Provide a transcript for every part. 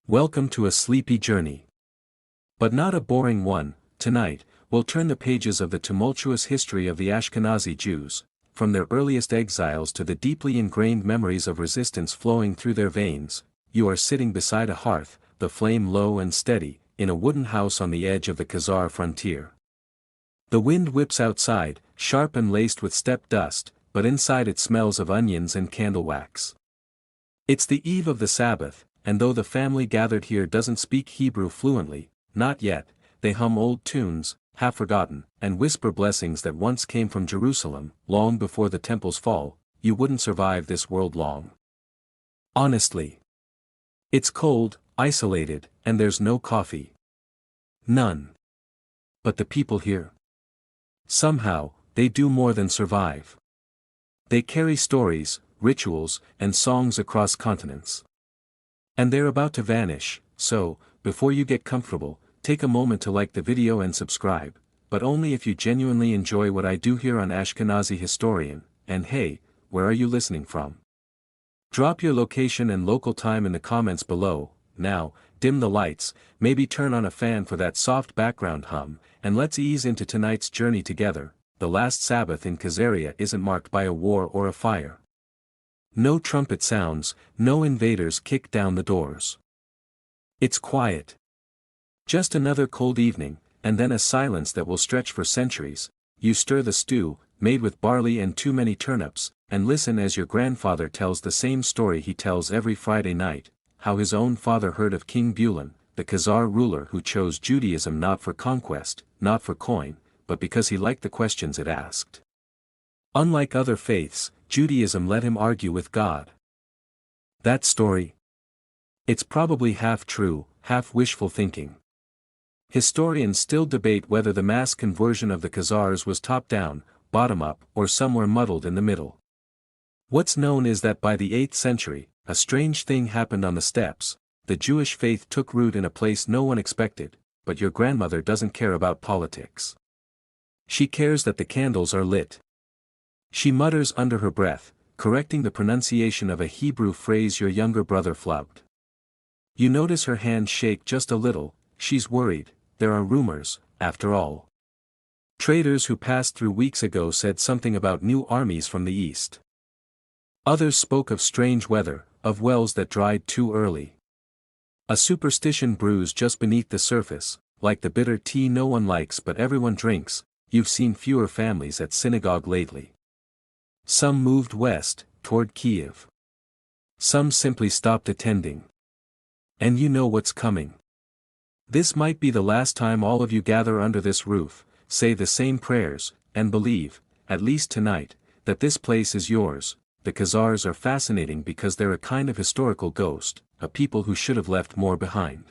Welcome to a sleepy journey. But not a boring one. Tonight, we'll turn the pages of the tumultuous history of the Ashkenazi Jews, from their earliest exiles to the deeply ingrained memories of resistance flowing through their veins. You are sitting beside a hearth, the flame low and steady, in a wooden house on the edge of the Khazar frontier. The wind whips outside, sharp and laced with steppe dust, but inside it smells of onions and candle wax. It's the eve of the Sabbath, and though the family gathered here doesn't speak Hebrew fluently, not yet, they hum old tunes, half forgotten, and whisper blessings that once came from Jerusalem, long before the temple's fall. You wouldn't survive this world long. Honestly. It's cold, isolated, and there's no coffee. None. But the people here. Somehow, they do more than survive. They carry stories, rituals, and songs across continents. And they're about to vanish, so, before you get comfortable, take a moment to like the video and subscribe, but only if you genuinely enjoy what I do here on Ashkenazi Historian. And hey, where are you listening from? Drop your location and local time in the comments below. Now, dim the lights, maybe turn on a fan for that soft background hum, and let's ease into tonight's journey together. The last Sabbath in Khazaria isn't marked by a war or a fire. No trumpet sounds, no invaders kick down the doors. It's quiet. Just another cold evening, and then a silence that will stretch for centuries. You stir the stew, made with barley and too many turnips, and listen as your grandfather tells the same story he tells every Friday night, how his own father heard of King Bulan, the Khazar ruler who chose Judaism not for conquest, not for coin, but because he liked the questions it asked. Unlike other faiths, Judaism let him argue with God. That story? It's probably half true, half wishful thinking. Historians still debate whether the mass conversion of the Khazars was top-down, bottom-up, or somewhere muddled in the middle. What's known is that by the 8th century, a strange thing happened on the steppes. The Jewish faith took root in a place no one expected, but your grandmother doesn't care about politics. She cares that the candles are lit. She mutters under her breath, correcting the pronunciation of a Hebrew phrase your younger brother flubbed. You notice her hands shake just a little. She's worried. There are rumors, after all. Traders who passed through weeks ago said something about new armies from the east. Others spoke of strange weather, of wells that dried too early. A superstition brews just beneath the surface, like the bitter tea no one likes but everyone drinks. You've seen fewer families at synagogue lately. Some moved west, toward Kiev. Some simply stopped attending. And you know what's coming. This might be the last time all of you gather under this roof, say the same prayers, and believe, at least tonight, that this place is yours. The Khazars are fascinating because they're a kind of historical ghost, a people who should have left more behind.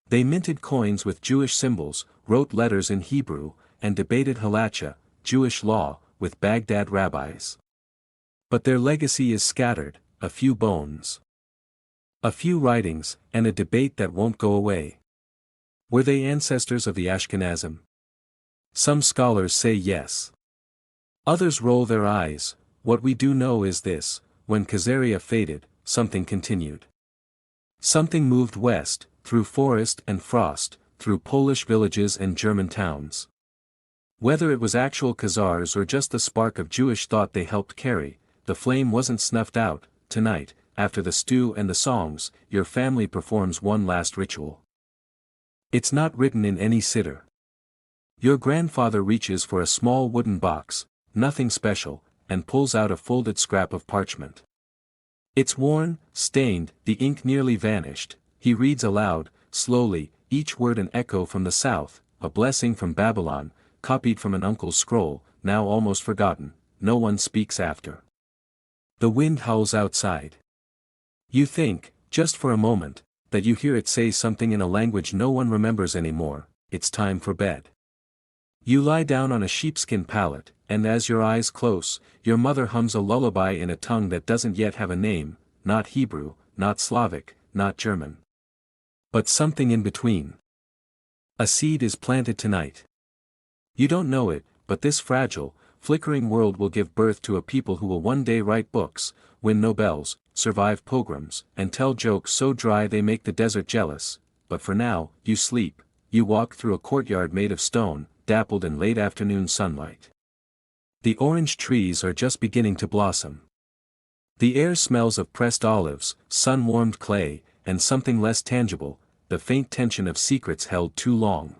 They minted coins with Jewish symbols, wrote letters in Hebrew, and debated halacha, Jewish law, with Baghdad rabbis. But their legacy is scattered, a few bones. A few writings, and a debate that won't go away. Were they ancestors of the Ashkenazim? Some scholars say yes. Others roll their eyes. What we do know is this: when Khazaria faded, something continued. Something moved west, through forest and frost, through Polish villages and German towns. Whether it was actual Khazars or just the spark of Jewish thought they helped carry, the flame wasn't snuffed out. Tonight, after the stew and the songs, your family performs one last ritual. It's not written in any siddur. Your grandfather reaches for a small wooden box, nothing special, and pulls out a folded scrap of parchment. It's worn, stained, the ink nearly vanished. He reads aloud, slowly, each word an echo from the south, a blessing from Babylon, copied from an uncle's scroll, now almost forgotten. No one speaks after. The wind howls outside. You think, just for a moment, that you hear it say something in a language no one remembers anymore. It's time for bed. You lie down on a sheepskin pallet, and as your eyes close, your mother hums a lullaby in a tongue that doesn't yet have a name, not Hebrew, not Slavic, not German. But something in between. A seed is planted tonight. You don't know it, but this fragile, flickering world will give birth to a people who will one day write books, win Nobels, survive pogroms, and tell jokes so dry they make the desert jealous, but for now, you sleep, you walk through a courtyard made of stone, dappled in late afternoon sunlight. The orange trees are just beginning to blossom. The air smells of pressed olives, sun-warmed clay, and something less tangible, the faint tension of secrets held too long.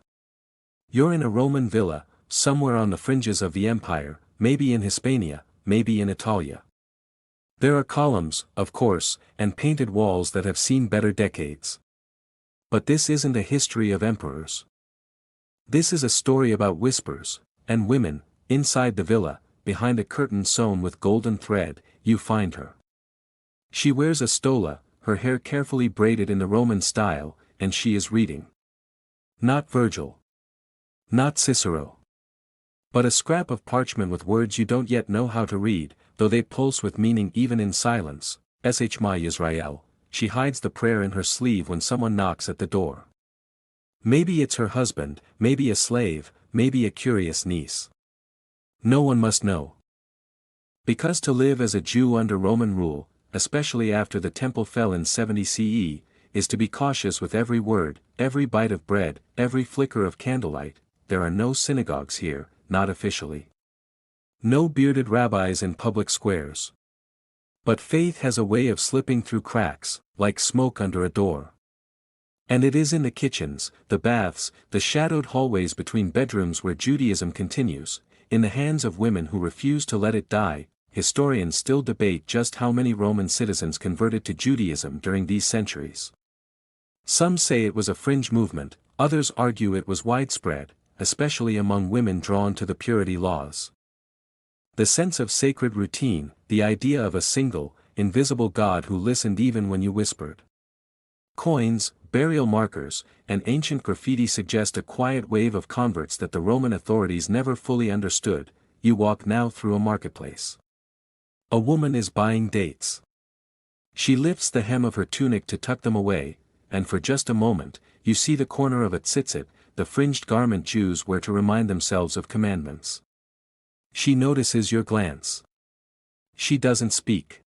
You're in a Roman villa, somewhere on the fringes of the empire, maybe in Hispania, maybe in Italia. There are columns, of course, and painted walls that have seen better decades. But this isn't a history of emperors. This is a story about whispers, and women. Inside the villa, behind a curtain sewn with golden thread, you find her. She wears a stola, her hair carefully braided in the Roman style, and she is reading. Not Virgil. Not Cicero. But a scrap of parchment with words you don't yet know how to read, though they pulse with meaning even in silence. Shema Yisrael. She hides the prayer in her sleeve when someone knocks at the door. Maybe it's her husband, maybe a slave, maybe a curious niece. No one must know. Because to live as a Jew under Roman rule, especially after the temple fell in 70 CE, is to be cautious with every word, every bite of bread, every flicker of candlelight. There are no synagogues here, not officially. No bearded rabbis in public squares. But faith has a way of slipping through cracks, like smoke under a door. And it is in the kitchens, the baths, the shadowed hallways between bedrooms where Judaism continues, in the hands of women who refuse to let it die. Historians still debate just how many Roman citizens converted to Judaism during these centuries. Some say it was a fringe movement, others argue it was widespread, especially among women drawn to the purity laws. The sense of sacred routine, the idea of a single, invisible God who listened even when you whispered. Coins, burial markers, and ancient graffiti suggest a quiet wave of converts that the Roman authorities never fully understood. You walk now through a marketplace. A woman is buying dates. She lifts the hem of her tunic to tuck them away, and for just a moment, you see the corner of a tzitzit, the fringed garment Jews wear to remind themselves of commandments. She notices your glance. She doesn't speak.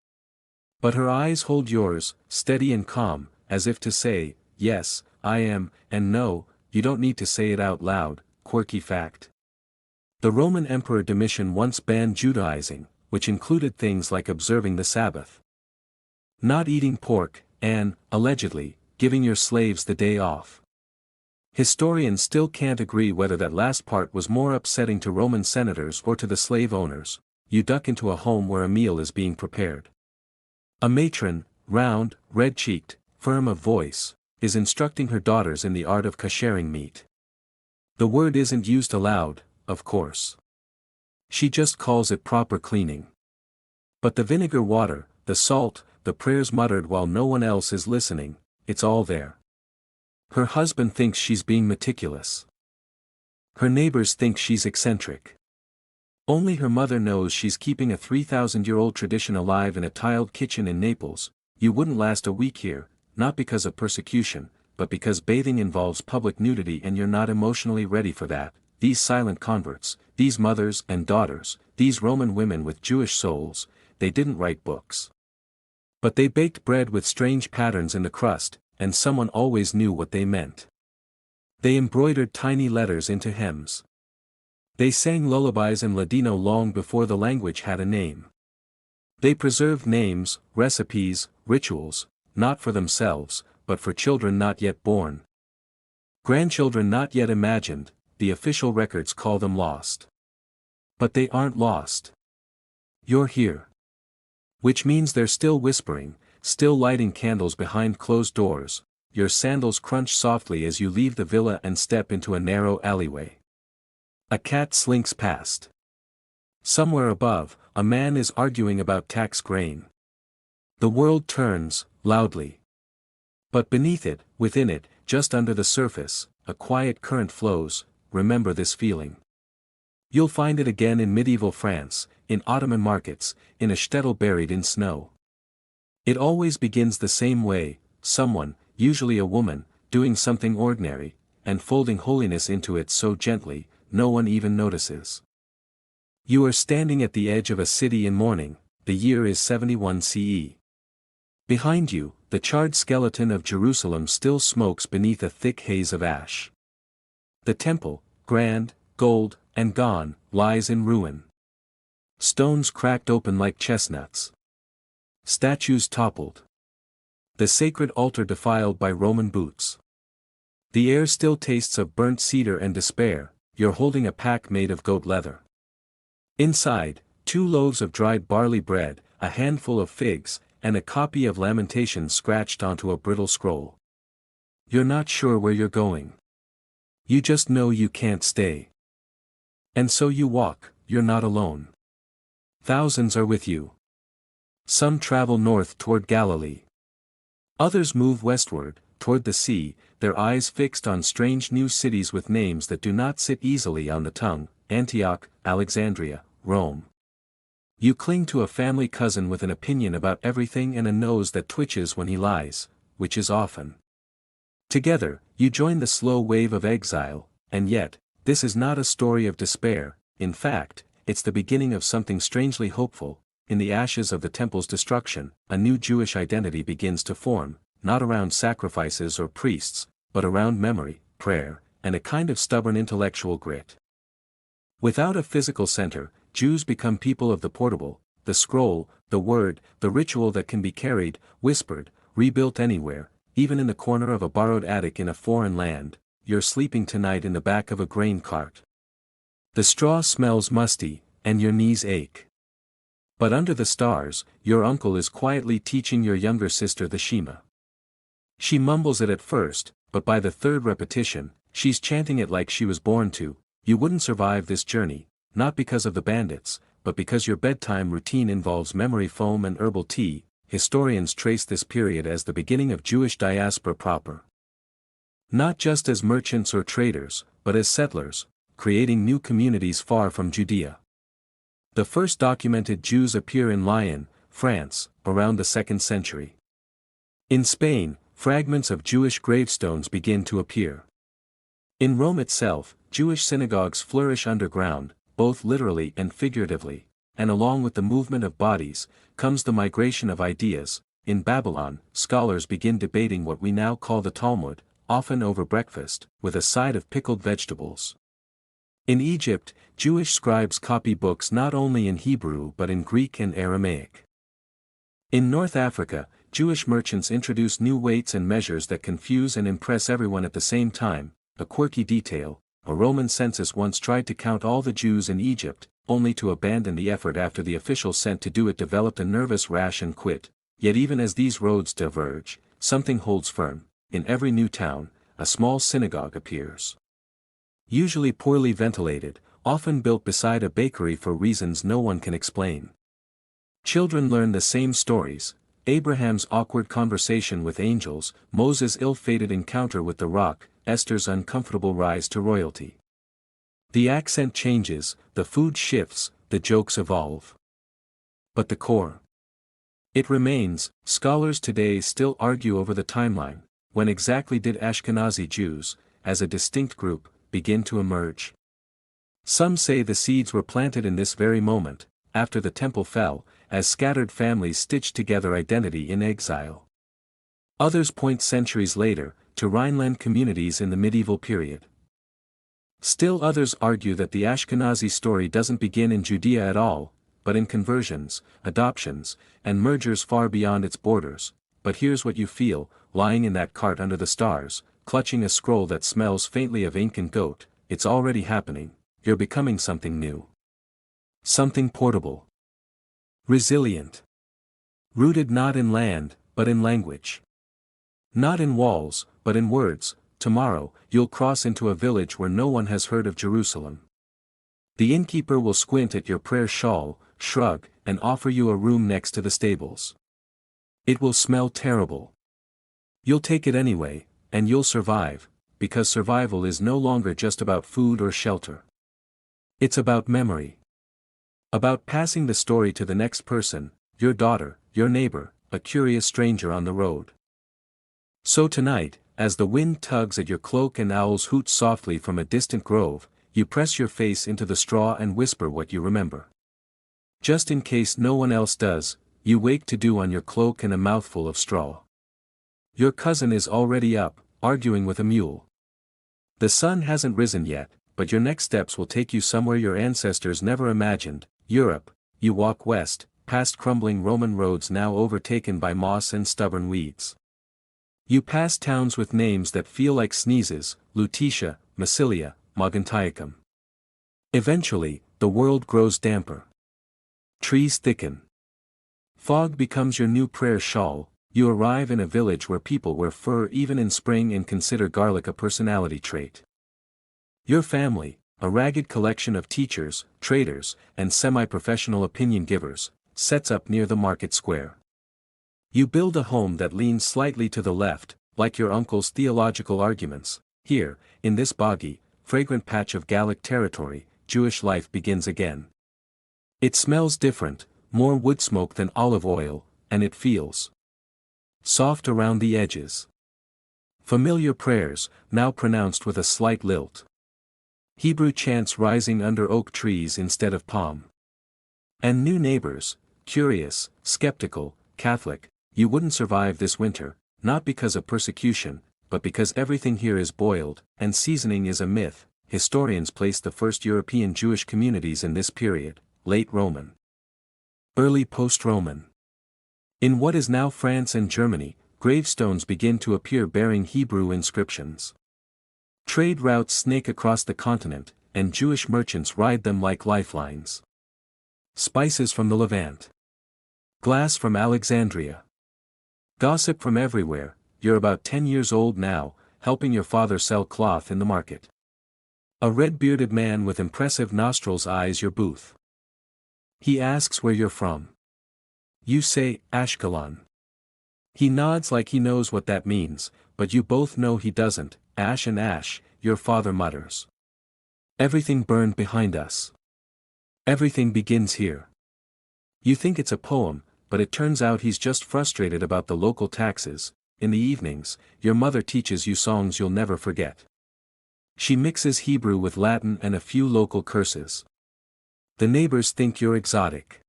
But her eyes hold yours, steady and calm, as if to say, yes, I am, and no, you don't need to say it out loud. Quirky fact. The Roman Emperor Domitian once banned Judaizing, which included things like observing the Sabbath. Not eating pork, and, allegedly, giving your slaves the day off. Historians still can't agree whether that last part was more upsetting to Roman senators or to the slave owners. You duck into a home where a meal is being prepared. A matron, round, red-cheeked, firm of voice, is instructing her daughters in the art of kashering meat. The word isn't used aloud, of course. She just calls it proper cleaning. But the vinegar water, the salt, the prayers muttered while no one else is listening, it's all there. Her husband thinks she's being meticulous. Her neighbors think she's eccentric. Only her mother knows she's keeping a 3,000-year-old tradition alive in a tiled kitchen in Naples. You wouldn't last a week here, not because of persecution, but because bathing involves public nudity and you're not emotionally ready for that. These silent converts, these mothers and daughters, these Roman women with Jewish souls, they didn't write books. But they baked bread with strange patterns in the crust, and someone always knew what they meant. They embroidered tiny letters into hems. They sang lullabies in Ladino long before the language had a name. They preserved names, recipes, rituals, not for themselves, but for children not yet born. Grandchildren not yet imagined. The official records call them lost. But they aren't lost. You're here. Which means they're still whispering, still lighting candles behind closed doors. Your sandals crunch softly as you leave the villa and step into a narrow alleyway. A cat slinks past. Somewhere above, a man is arguing about tax grain. The world turns, loudly. But beneath it, within it, just under the surface, a quiet current flows. Remember this feeling. You'll find it again in medieval France, in Ottoman markets, in a shtetl buried in snow. It always begins the same way, someone, usually a woman, doing something ordinary, and folding holiness into it so gently, no one even notices. You are standing at the edge of a city in mourning. The year is 71 CE. Behind you, the charred skeleton of Jerusalem still smokes beneath a thick haze of ash. The temple, grand, gold, and gone, lies in ruin. Stones cracked open like chestnuts. Statues toppled. The sacred altar defiled by Roman boots. The air still tastes of burnt cedar and despair. You're holding a pack made of goat leather. Inside, 2 loaves of dried barley bread, a handful of figs, and a copy of Lamentations scratched onto a brittle scroll. You're not sure where you're going. You just know you can't stay. And so you walk. You're not alone. Thousands are with you. Some travel north toward Galilee. Others move westward, toward the sea, their eyes fixed on strange new cities with names that do not sit easily on the tongue: Antioch, Alexandria, Rome. You cling to a family cousin with an opinion about everything and a nose that twitches when he lies, which is often. Together, you join the slow wave of exile, and yet, this is not a story of despair. In fact, it's the beginning of something strangely hopeful. In the ashes of the temple's destruction, a new Jewish identity begins to form, not around sacrifices or priests, but around memory, prayer, and a kind of stubborn intellectual grit. Without a physical center, Jews become people of the portable, the scroll, the word, the ritual that can be carried, whispered, rebuilt anywhere, even in the corner of a borrowed attic in a foreign land. You're sleeping tonight in the back of a grain cart. The straw smells musty, and your knees ache. But under the stars, your uncle is quietly teaching your younger sister the Shema. She mumbles it at first, but by the 3rd repetition, she's chanting it like she was born to. You wouldn't survive this journey, not because of the bandits, but because your bedtime routine involves memory foam and herbal tea. Historians trace this period as the beginning of Jewish diaspora proper. Not just as merchants or traders, but as settlers, creating new communities far from Judea. The first documented Jews appear in Lyon, France, around the 2nd century. In Spain, fragments of Jewish gravestones begin to appear. In Rome itself, Jewish synagogues flourish underground, both literally and figuratively, and along with the movement of bodies, comes the migration of ideas. In Babylon, scholars begin debating what we now call the Talmud, often over breakfast, with a side of pickled vegetables. In Egypt, Jewish scribes copy books not only in Hebrew but in Greek and Aramaic. In North Africa, Jewish merchants introduce new weights and measures that confuse and impress everyone at the same time. A quirky detail: a Roman census once tried to count all the Jews in Egypt, only to abandon the effort after the officials sent to do it developed a nervous rash and quit. Yet even as these roads diverge, something holds firm. In every new town, a small synagogue appears. Usually poorly ventilated, often built beside a bakery for reasons no one can explain. Children learn the same stories: Abraham's awkward conversation with angels, Moses' ill-fated encounter with the rock, Esther's uncomfortable rise to royalty. The accent changes, the food shifts, the jokes evolve. But the core, it remains. Scholars today still argue over the timeline. When exactly did Ashkenazi Jews, as a distinct group, begin to emerge? Some say the seeds were planted in this very moment, after the temple fell, as scattered families stitched together identity in exile. Others point centuries later, to Rhineland communities in the medieval period. Still others argue that the Ashkenazi story doesn't begin in Judea at all, but in conversions, adoptions, and mergers far beyond its borders. But here's what you feel, lying in that cart under the stars, clutching a scroll that smells faintly of ink and goat. It's already happening. You're becoming something new. Something portable. Resilient. Rooted not in land, but in language. Not in walls, but in words. Tomorrow, you'll cross into a village where no one has heard of Jerusalem. The innkeeper will squint at your prayer shawl, shrug, and offer you a room next to the stables. It will smell terrible. You'll take it anyway, and you'll survive, because survival is no longer just about food or shelter. It's about memory. About passing the story to the next person, your daughter, your neighbor, a curious stranger on the road. So tonight, as the wind tugs at your cloak and owls hoot softly from a distant grove, you press your face into the straw and whisper what you remember. Just in case no one else does, you wake to dew on your cloak and a mouthful of straw. Your cousin is already up, arguing with a mule. The sun hasn't risen yet, but your next steps will take you somewhere your ancestors never imagined, Europe. You walk west, past crumbling Roman roads now overtaken by moss and stubborn weeds. You pass towns with names that feel like sneezes, Lutetia, Massilia, Mogontiacum. Eventually, the world grows damper. Trees thicken. Fog becomes your new prayer shawl. You arrive in a village where people wear fur even in spring and consider garlic a personality trait. Your family, a ragged collection of teachers, traders, and semi-professional opinion givers, sets up near the market square. You build a home that leans slightly to the left, like your uncle's theological arguments. Here, in this boggy, fragrant patch of Gallic territory, Jewish life begins again. It smells different, more wood smoke than olive oil, and it feels soft around the edges. Familiar prayers, now pronounced with a slight lilt. Hebrew chants rising under oak trees instead of palm. And new neighbors, curious, skeptical, Catholic. You wouldn't survive this winter, not because of persecution, but because everything here is boiled, and seasoning is a myth. Historians place the first European Jewish communities in this period, late Roman, early post-Roman. In what is now France and Germany, gravestones begin to appear bearing Hebrew inscriptions. Trade routes snake across the continent, and Jewish merchants ride them like lifelines. Spices from the Levant. Glass from Alexandria. Gossip from everywhere. You're about 10 years old now, helping your father sell cloth in the market. A red-bearded man with impressive nostrils eyes your booth. He asks where you're from. You say, Ashkelon. He nods like he knows what that means, but you both know he doesn't. Ash and ash, your father mutters. Everything burned behind us. Everything begins here. You think it's a poem, but it turns out he's just frustrated about the local taxes. In the evenings, your mother teaches you songs you'll never forget. She mixes Hebrew with Latin and a few local curses. The neighbors think you're exotic.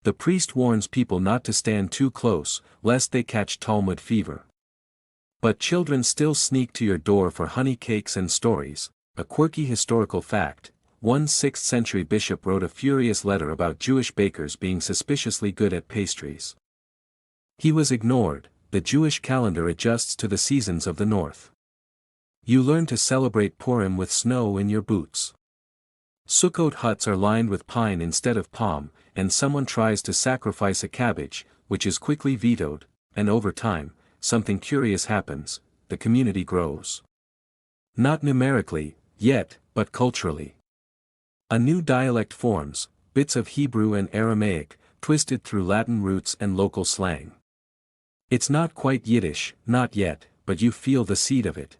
The priest warns people not to stand too close, lest they catch Talmud fever. But children still sneak to your door for honey cakes and stories. A quirky historical fact: one 6th century bishop wrote a furious letter about Jewish bakers being suspiciously good at pastries. He was ignored. The Jewish calendar adjusts to the seasons of the north. You learn to celebrate Purim with snow in your boots. Sukkot huts are lined with pine instead of palm, and someone tries to sacrifice a cabbage, which is quickly vetoed, and over time, something curious happens: the community grows. Not numerically, yet, but culturally. A new dialect forms, bits of Hebrew and Aramaic, twisted through Latin roots and local slang. It's not quite Yiddish, not yet, but you feel the seed of it.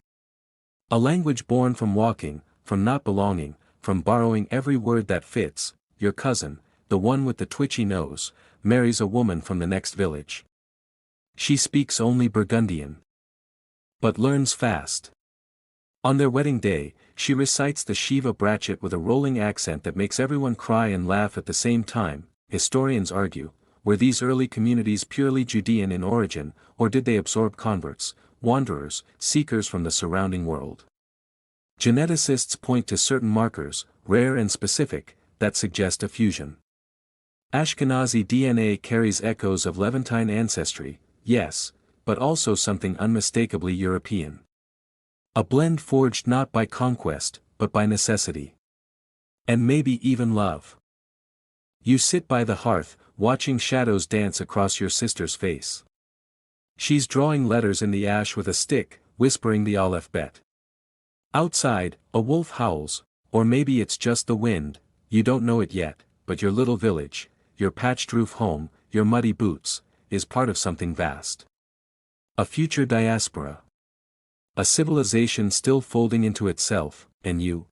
A language born from walking, from not belonging, from borrowing every word that fits. Your cousin, the one with the twitchy nose, marries a woman from the next village. She speaks only Burgundian, but learns fast. On their wedding day, she recites the Shiva Brachet with a rolling accent that makes everyone cry and laugh at the same time. Historians argue, were these early communities purely Judean in origin, or did they absorb converts, wanderers, seekers from the surrounding world? Geneticists point to certain markers, rare and specific, that suggest a fusion. Ashkenazi DNA carries echoes of Levantine ancestry, yes, but also something unmistakably European. A blend forged not by conquest, but by necessity. And maybe even love. You sit by the hearth, watching shadows dance across your sister's face. She's drawing letters in the ash with a stick, whispering the Aleph Bet. Outside, a wolf howls, or maybe it's just the wind. You don't know it yet, but your little village, your patched roof home, your muddy boots, is part of something vast. A future diaspora. A civilization still folding into itself, and you.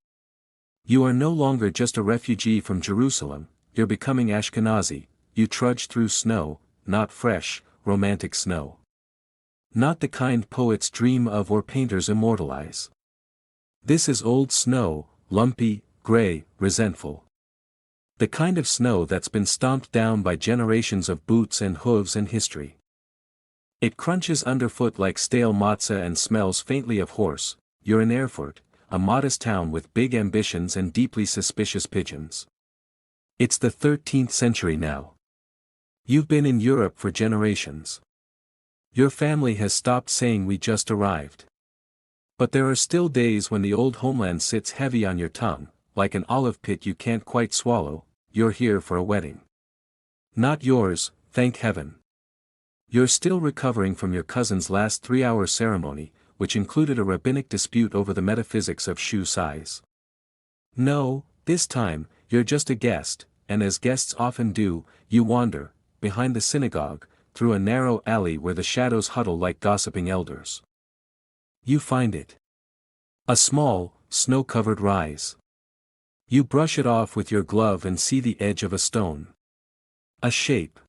You are no longer just a refugee from Jerusalem, you're becoming Ashkenazi. You trudge through snow, not fresh, romantic snow. Not the kind poets dream of or painters immortalize. This is old snow, lumpy, gray, resentful. The kind of snow that's been stomped down by generations of boots and hooves and history. It crunches underfoot like stale matzah and smells faintly of horse. You're in Erfurt, a modest town with big ambitions and deeply suspicious pigeons. It's the 13th century now. You've been in Europe for generations. Your family has stopped saying we just arrived. But there are still days when the old homeland sits heavy on your tongue, like an olive pit you can't quite swallow. You're here for a wedding. Not yours, thank heaven. You're still recovering from your cousin's last 3-hour ceremony, which included a rabbinic dispute over the metaphysics of shoe size. No, this time, you're just a guest, and as guests often do, you wander, behind the synagogue, through a narrow alley where the shadows huddle like gossiping elders. You find it. A small, snow-covered rise. You brush it off with your glove and see the edge of a stone. A shape.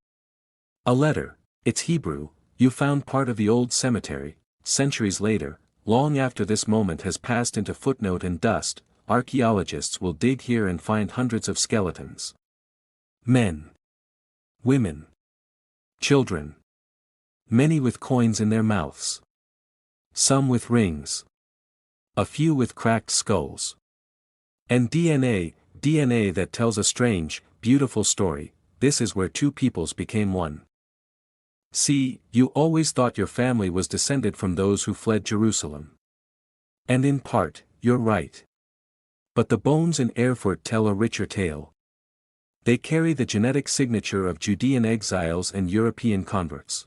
A letter. It's Hebrew. You found part of the old cemetery. Centuries later, long after this moment has passed into footnote and dust, archaeologists will dig here and find hundreds of skeletons. Men. Women. Children. Many with coins in their mouths. Some with rings. A few with cracked skulls. And DNA that tells a strange, beautiful story. This is where two peoples became one. See, you always thought your family was descended from those who fled Jerusalem. And in part, you're right. But the bones in Erfurt tell a richer tale. They carry the genetic signature of Judean exiles and European converts.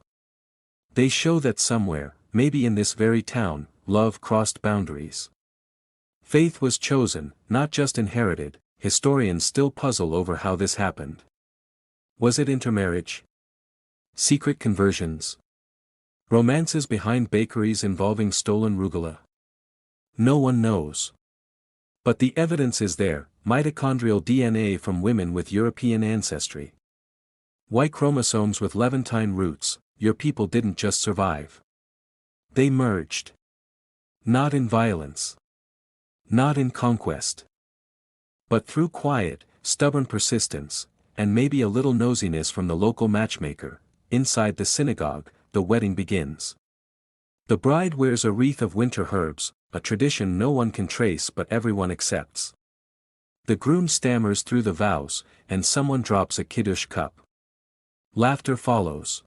They show that somewhere, maybe in this very town, love crossed boundaries. Faith was chosen, not just inherited. Historians still puzzle over how this happened. Was it intermarriage? Secret conversions? Romances behind bakeries involving stolen rugula? No one knows. But the evidence is there: mitochondrial DNA from women with European ancestry. Y chromosomes with Levantine roots. Your people didn't just survive. They merged. Not in violence. Not in conquest. But through quiet, stubborn persistence, and maybe a little nosiness from the local matchmaker. Inside the synagogue, the wedding begins. The bride wears a wreath of winter herbs, a tradition no one can trace but everyone accepts. The groom stammers through the vows, and someone drops a kiddush cup. Laughter follows.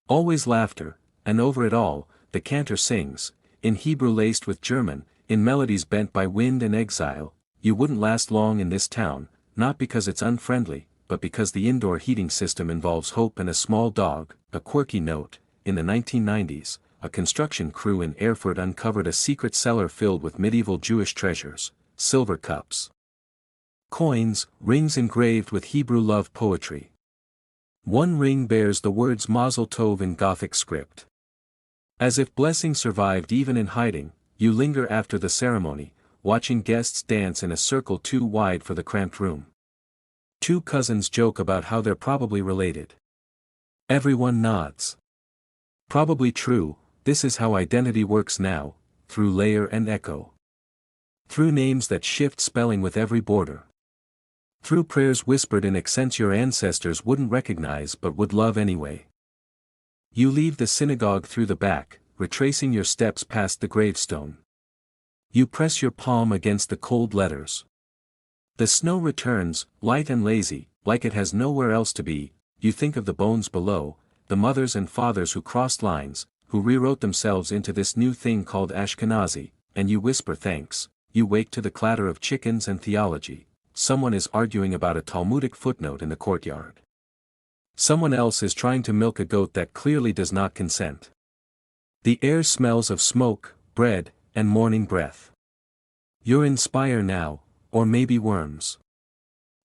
Always laughter, and over it all, the cantor sings, in Hebrew laced with German, in melodies bent by wind and exile. You wouldn't last long in this town, not because it's unfriendly, but because the indoor heating system involves hope and a small dog. A quirky note: in the 1990s, a construction crew in Erfurt uncovered a secret cellar filled with medieval Jewish treasures: silver cups, coins, rings engraved with Hebrew love poetry. One ring bears the words Mazel Tov in Gothic script. As if blessing survived even in hiding, you linger after the ceremony, watching guests dance in a circle too wide for the cramped room. Two cousins joke about how they're probably related. Everyone nods. Probably true. This is how identity works now, through layer and echo. Through names that shift spelling with every border. Through prayers whispered in accents your ancestors wouldn't recognize but would love anyway. You leave the synagogue through the back, retracing your steps past the gravestone. You press your palm against the cold letters. The snow returns, light and lazy, like it has nowhere else to be. You think of the bones below, the mothers and fathers who crossed lines, who rewrote themselves into this new thing called Ashkenazi, and you whisper thanks. You wake to the clatter of chickens and theology. Someone is arguing about a Talmudic footnote in the courtyard. Someone else is trying to milk a goat that clearly does not consent. The air smells of smoke, bread, and morning breath. You're in Spire now, or maybe Worms.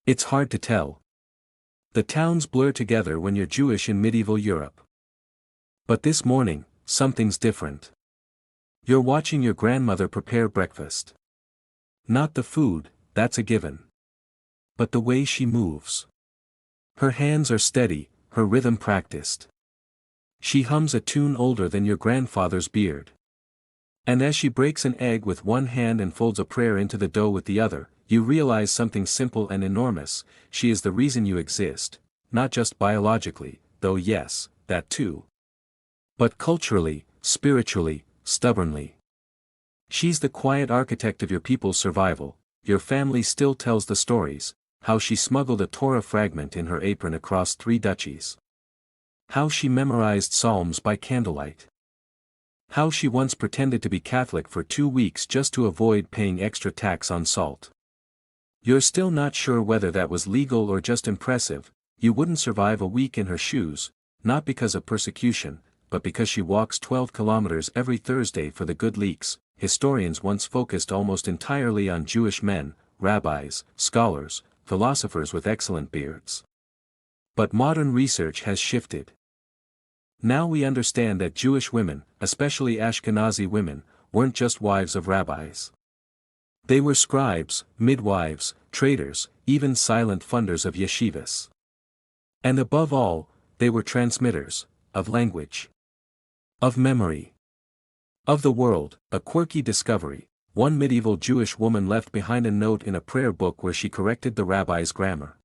It's hard to tell. The towns blur together when you're Jewish in medieval Europe. But this morning, something's different. You're watching your grandmother prepare breakfast. Not the food, that's a given. But the way she moves. Her hands are steady, her rhythm practiced. She hums a tune older than your grandfather's beard. And as she breaks an egg with one hand and folds a prayer into the dough with the other, you realize something simple and enormous: she is the reason you exist, not just biologically, though yes, that too. But culturally, spiritually, stubbornly. She's the quiet architect of your people's survival. Your family still tells the stories: how she smuggled a Torah fragment in her apron across 3 duchies. How she memorized psalms by candlelight. How she once pretended to be Catholic for 2 weeks just to avoid paying extra tax on salt. You're still not sure whether that was legal or just impressive. You wouldn't survive a week in her shoes, not because of persecution, but because she walks 12 kilometers every Thursday for the good leaks. Historians once focused almost entirely on Jewish men, rabbis, scholars, philosophers with excellent beards. But modern research has shifted. Now we understand that Jewish women, especially Ashkenazi women, weren't just wives of rabbis. They were scribes, midwives, traders, even silent funders of yeshivas. And above all, they were transmitters of language, of memory, of the world. A quirky discovery: one medieval Jewish woman left behind a note in a prayer book where she corrected the rabbi's grammar.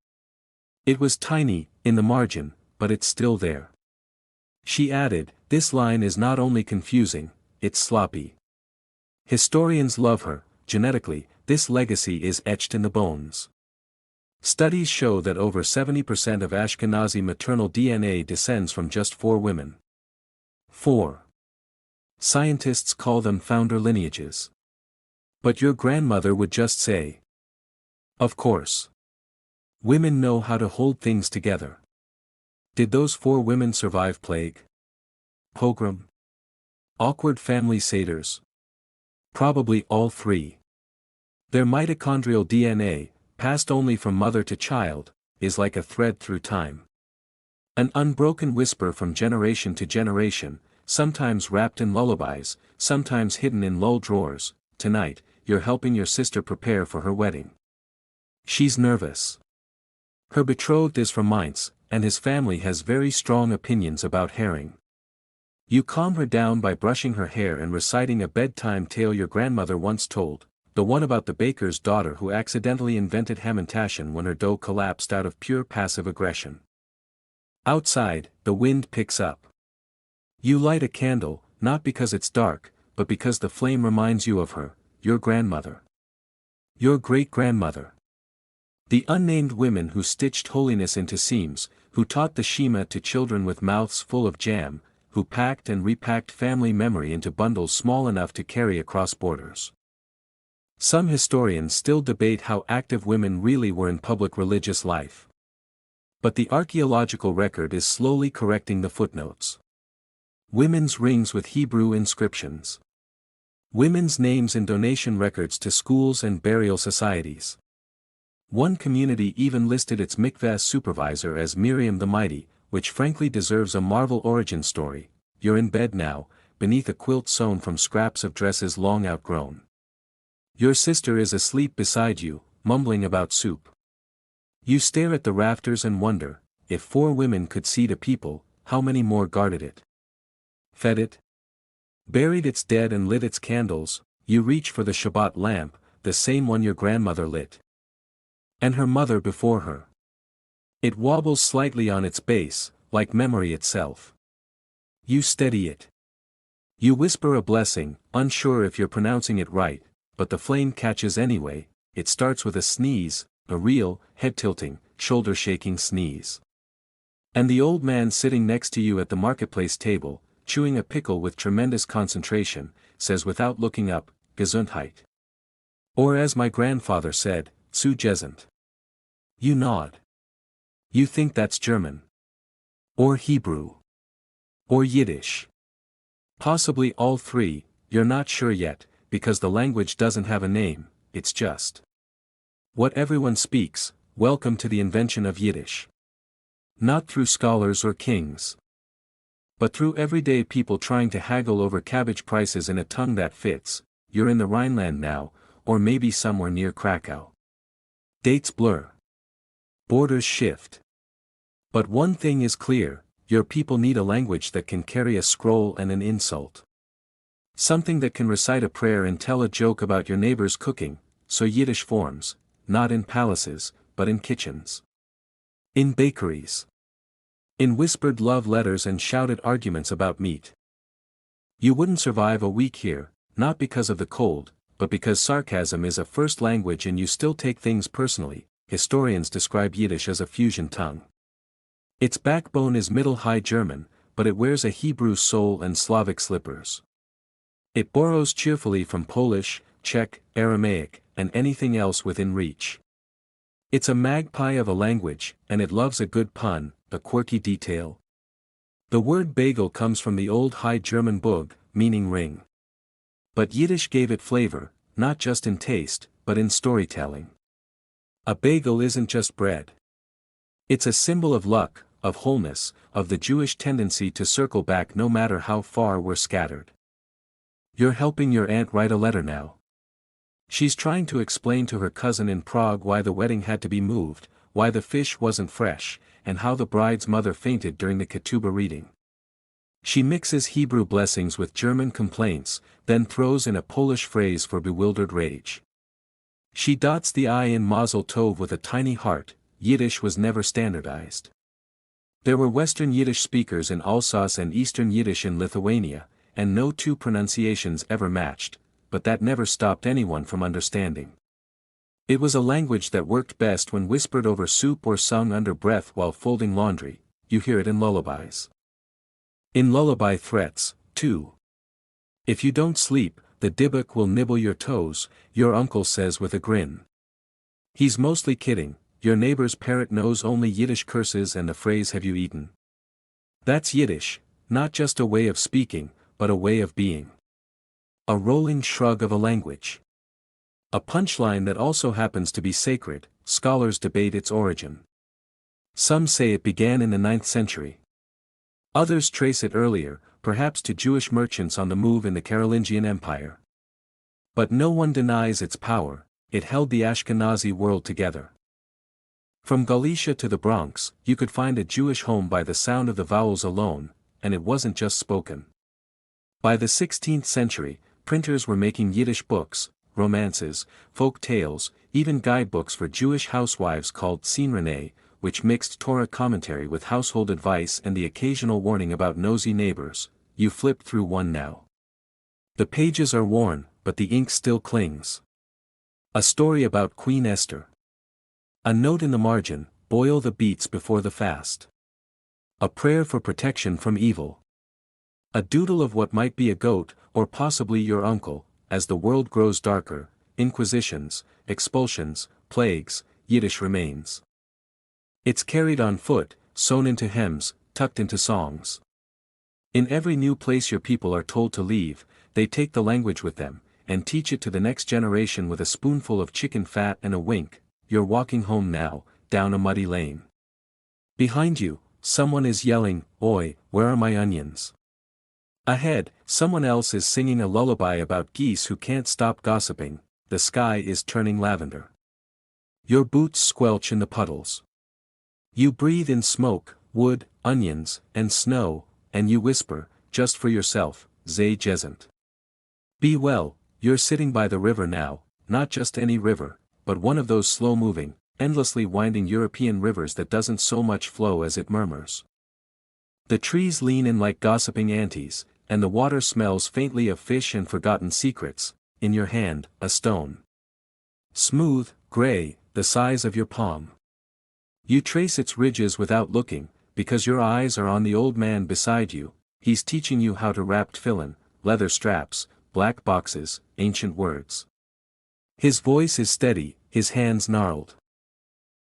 It was tiny, in the margin, but it's still there. She added, "This line is not only confusing, it's sloppy." Historians love her. Genetically, this legacy is etched in the bones. Studies show that over 70% of Ashkenazi maternal DNA descends from just 4 women. 4. Scientists call them founder lineages. But your grandmother would just say, "Of course. Women know how to hold things together." Did those 4 women survive plague? Pogrom? Awkward family seders? Probably all 3. Their mitochondrial DNA, passed only from mother to child, is like a thread through time. An unbroken whisper from generation to generation, sometimes wrapped in lullabies, sometimes hidden in lull drawers. Tonight, you're helping your sister prepare for her wedding. She's nervous. Her betrothed is from Mainz, and his family has very strong opinions about herring. You calm her down by brushing her hair and reciting a bedtime tale your grandmother once told, the one about the baker's daughter who accidentally invented hamantaschen when her dough collapsed out of pure passive aggression. Outside, the wind picks up. You light a candle, not because it's dark, but because the flame reminds you of her, your grandmother. Your great-grandmother. The unnamed women who stitched holiness into seams, who taught the Shema to children with mouths full of jam, who packed and repacked family memory into bundles small enough to carry across borders. Some historians still debate how active women really were in public religious life. But the archaeological record is slowly correcting the footnotes. Women's rings with Hebrew inscriptions. Women's names in donation records to schools and burial societies. One community even listed its mikveh supervisor as Miriam the Mighty, which frankly deserves a Marvel origin story. You're in bed now, beneath a quilt sewn from scraps of dresses long outgrown. Your sister is asleep beside you, mumbling about soup. You stare at the rafters and wonder, if 4 women could seed a people, how many more guarded it? Fed it? Buried its dead and lit its candles. You reach for the Shabbat lamp, the same one your grandmother lit. And her mother before her. It wobbles slightly on its base, like memory itself. You steady it. You whisper a blessing, unsure if you're pronouncing it right, but the flame catches anyway. It starts with a sneeze, a real, head-tilting, shoulder-shaking sneeze. And the old man sitting next to you at the marketplace table, chewing a pickle with tremendous concentration, says without looking up, Gesundheit. Or as my grandfather said, Zu Gesund. You nod. You think that's German. Or Hebrew. Or Yiddish. Possibly all 3, you're not sure yet, because the language doesn't have a name, it's just what everyone speaks. Welcome to the invention of Yiddish. Not through scholars or kings, but through everyday people trying to haggle over cabbage prices in a tongue that fits. You're in the Rhineland now, or maybe somewhere near Krakow. Dates blur. Borders shift. But one thing is clear: your people need a language that can carry a scroll and an insult. Something that can recite a prayer and tell a joke about your neighbor's cooking. So Yiddish forms, not in palaces, but in kitchens. In bakeries. In whispered love letters and shouted arguments about meat. You wouldn't survive a week here, not because of the cold, but because sarcasm is a first language and you still take things personally. Historians describe Yiddish as a fusion tongue. Its backbone is Middle High German, but it wears a Hebrew soul and Slavic slippers. It borrows cheerfully from Polish, Czech, Aramaic, and anything else within reach. It's a magpie of a language, and it loves a good pun, a quirky detail. The word bagel comes from the Old High German bug, meaning ring. But Yiddish gave it flavor, not just in taste, but in storytelling. A bagel isn't just bread. It's a symbol of luck, of wholeness, of the Jewish tendency to circle back no matter how far we're scattered. You're helping your aunt write a letter now. She's trying to explain to her cousin in Prague why the wedding had to be moved, why the fish wasn't fresh, and how the bride's mother fainted during the ketubah reading. She mixes Hebrew blessings with German complaints, then throws in a Polish phrase for bewildered rage. She dots the I in Mazel Tov with a tiny heart. Yiddish was never standardized. There were Western Yiddish speakers in Alsace and Eastern Yiddish in Lithuania, and no two pronunciations ever matched, but that never stopped anyone from understanding. It was a language that worked best when whispered over soup or sung under breath while folding laundry. You hear it in lullabies. In lullaby threats, too. If you don't sleep, the dybbuk will nibble your toes, your uncle says with a grin. He's mostly kidding. Your neighbor's parrot knows only Yiddish curses and the phrase "have you eaten?" That's Yiddish, not just a way of speaking, but a way of being. A rolling shrug of a language. A punchline that also happens to be sacred. Scholars debate its origin. Some say it began in the 9th century. Others trace it earlier, perhaps to Jewish merchants on the move in the Carolingian Empire. But no one denies its power. It held the Ashkenazi world together. From Galicia to the Bronx, you could find a Jewish home by the sound of the vowels alone, and it wasn't just spoken. By the 16th century, printers were making Yiddish books, romances, folk tales, even guidebooks for Jewish housewives called Sinrene, which mixed Torah commentary with household advice and the occasional warning about nosy neighbors. You flip through one now. The pages are worn, but the ink still clings. A story about Queen Esther. A note in the margin: boil the beets before the fast. A prayer for protection from evil. A doodle of what might be a goat, or possibly your uncle. As the world grows darker, inquisitions, expulsions, plagues, Yiddish remains. It's carried on foot, sewn into hymns, tucked into songs. In every new place your people are told to leave, they take the language with them, and teach it to the next generation with a spoonful of chicken fat and a wink. You're walking home now, down a muddy lane. Behind you, someone is yelling, "Oi, where are my onions?" Ahead, someone else is singing a lullaby about geese who can't stop gossiping. The sky is turning lavender. Your boots squelch in the puddles. You breathe in smoke, wood, onions, and snow, and you whisper, just for yourself, "Zeh Jezent." Be well, you're sitting by the river now, not just any river, but one of those slow-moving, endlessly winding European rivers that doesn't so much flow as it murmurs. The trees lean in like gossiping aunties, and the water smells faintly of fish and forgotten secrets. In your hand, a stone. Smooth, gray, the size of your palm. You trace its ridges without looking, because your eyes are on the old man beside you. He's teaching you how to wrap tefillin, leather straps, black boxes, ancient words. His voice is steady, his hands gnarled.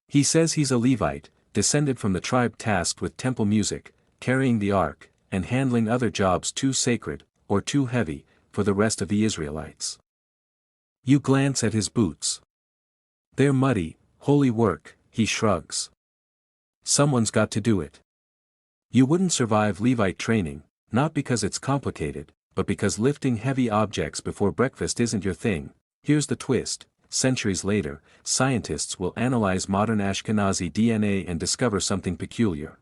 He says he's a Levite, descended from the tribe tasked with temple music, carrying the ark, and handling other jobs too sacred, or too heavy, for the rest of the Israelites. You glance at his boots. They're muddy, holy work, he shrugs. Someone's got to do it. You wouldn't survive Levite training, not because it's complicated, but because lifting heavy objects before breakfast isn't your thing. Here's the twist: centuries later, scientists will analyze modern Ashkenazi DNA and discover something peculiar.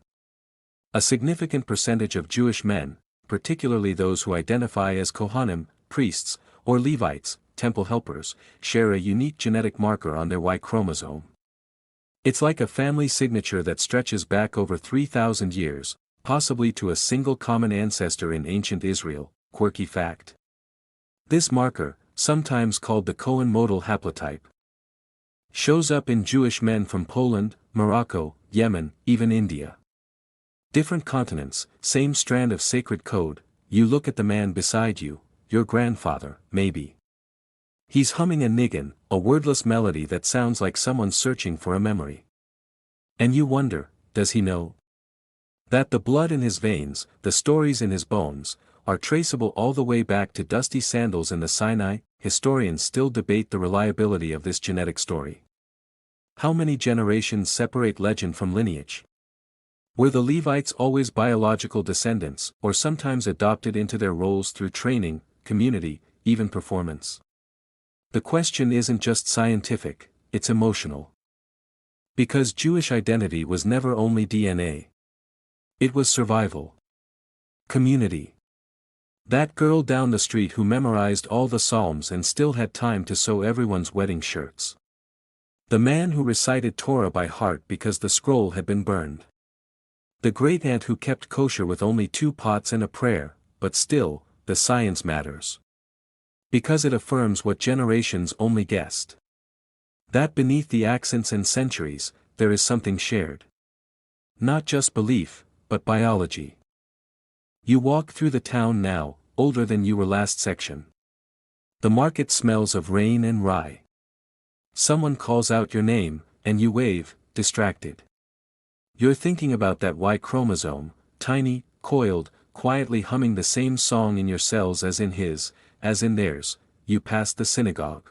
A significant percentage of Jewish men, particularly those who identify as Kohanim, priests, or Levites, temple helpers, share a unique genetic marker on their Y chromosome. It's like a family signature that stretches back over 3,000 years, possibly to a single common ancestor in ancient Israel. Quirky fact. This marker, sometimes called the Cohen modal haplotype, shows up in Jewish men from Poland, Morocco, Yemen, even India. Different continents, same strand of sacred code. You look at the man beside you, your grandfather, maybe. He's humming a niggin, a wordless melody that sounds like someone searching for a memory. And you wonder, does he know that the blood in his veins, the stories in his bones, are traceable all the way back to dusty sandals in the Sinai? Historians still debate the reliability of this genetic story. How many generations separate legend from lineage? Were the Levites always biological descendants, or sometimes adopted into their roles through training, community, even performance? The question isn't just scientific, it's emotional. Because Jewish identity was never only DNA. It was survival. Community. That girl down the street who memorized all the Psalms and still had time to sew everyone's wedding shirts. The man who recited Torah by heart because the scroll had been burned. The great-aunt who kept kosher with only 2 pots and a prayer, but still, the science matters. Because it affirms what generations only guessed. That beneath the accents and centuries, there is something shared. Not just belief, but biology. You walk through the town now, older than you were last section. The market smells of rain and rye. Someone calls out your name, and you wave, distracted. You're thinking about that Y chromosome, tiny, coiled, quietly humming the same song in your cells as in his, as in theirs. You pass the synagogue.